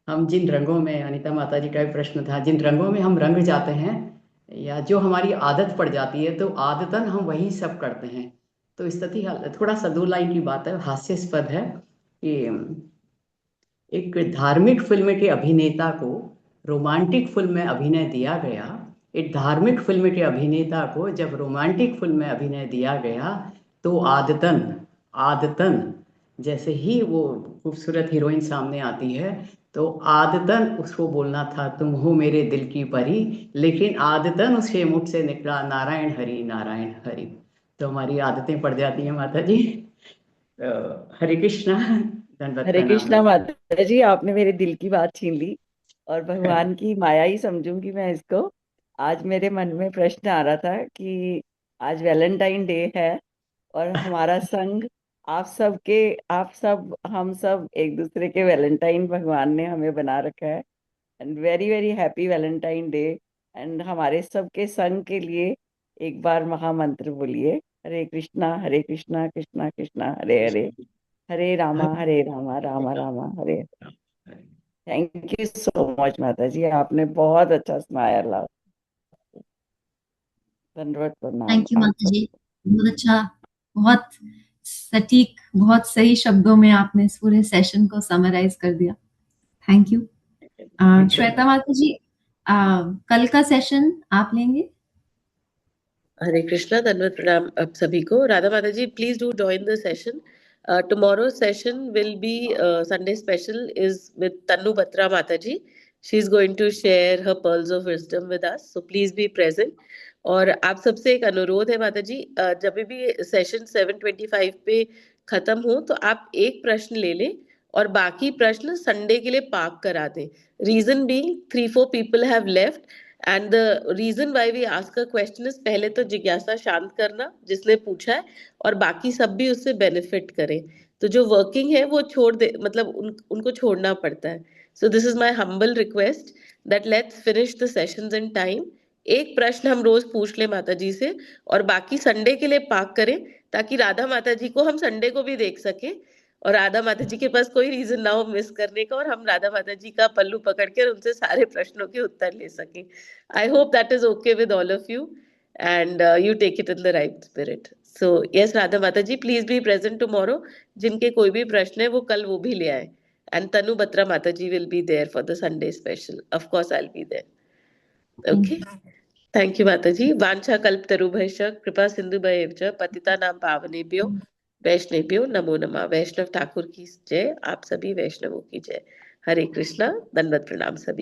हम जिन रंगों में, अनिता माता जी का भी प्रश्न था, जिन रंगों में हम रंग जाते हैं या जो हमारी आदत पड़ जाती है तो आदतन हम वही सब करते हैं। तो स्थिति थोड़ा सा 2 लाइन की बात है, हास्यास्पद है कि एक धार्मिक फिल्म के अभिनेता को रोमांटिक फिल्म में अभिनय दिया गया एक धार्मिक फिल्म के अभिनेता को जब रोमांटिक फिल्म में अभिनय दिया गया तो आदतन जैसे ही वो खूबसूरत हीरोइन सामने आती है तो आदतन उसको बोलना था तुम हो मेरे दिल की परी, लेकिन आदतन उसके मुख से निकला नारायण हरि नारायण हरि। तो हमारी आदतें पड़ जाती हैं माता जी। हरे कृष्णा, दंडवत हरे प्रणाम। कृष्णा माता जी, आपने मेरे दिल की बात छीन ली और भगवान की माया ही समझूंगी मैं इसको। आज मेरे मन में प्रश्न आ रहा था कि आज वैलेंटाइन डे है और हमारा संघ आप सब हम सब एक दूसरे के वैलेंटाइन भगवान ने हमें बना रखा है। And very very happy Valentine day. And हमारे सबके संघ के लिए एक बार महामंत्र बोलिए, हरे कृष्णा कृष्णा कृष्णा हरे हरे, हरे रामा रामा रामा हरे। थैंक यू सो मच माता जी, आपने बहुत अच्छा सुनाया। अल्लाह, धन्यवाद, प्रणाम थैंक यू आप माता सब। जी, बहुत अच्छा, बहुत सटीक, बहुत सही शब्दों में आपने इस पूरे सेशन को समराइज कर दिया। Thank you. श्वेता माता जी, कल का सेशन आप लेंगे? हरे कृष्णा, धन्यवाद प्रणाम आप सभी को। राधा माता ji, please do join the session. Tomorrow's session will be Sunday special is with Tanu Batra Mataji. She's going to share her pearls of wisdom with us. So please be present. और आप सबसे एक अनुरोध है माता जी, जब भी सेशन 7:25 पे खत्म हो तो आप एक प्रश्न ले लें और बाकी प्रश्न संडे के लिए पार्क करा दें. Reason being 3-4 people have left and the reason why we ask a question is पहले तो जिज्ञासा शांत करना जिसने पूछा है, और बाकी सब भी उससे बेनिफिट करें. तो जो वर्किंग है वो छोड़ दे, मतलब उनको छोड़ना पड़ता है. So this is my humble request that let's finish the sessions in time. एक प्रश्न हम रोज पूछ ले माता जी से और बाकी संडे के लिए पार्क करें, ताकि राधा माता जी को हम संडे को भी देख सके और राधा माता जी के पास कोई रीजन ना हो मिस करने का, और हम राधा माता जी का पल्लू पकड़ कर उनसे सारे प्रश्नों के उत्तर ले सकें. I hope that is okay with all of you, and you take it in the right spirit. So yes, Radha Mata ji, please be present tomorrow. जिनके कोई भी प्रश्न है वो कल वो भी ले आए. And Tanu Batra Mata ji will be there for the Sunday special. Of course, I'll be there. Okay. Thank you Mata ji. Vancha kalptarubhaisha कृपा सिंधु भयेवच पतिता नाम पावनेभ्यो वैष्णवेभ्यो नमो नमः. वैष्णव ठाकुर की जय, आप सभी वैष्णवों की जय. हरे कृष्णा, दंडवत प्रणाम सभी.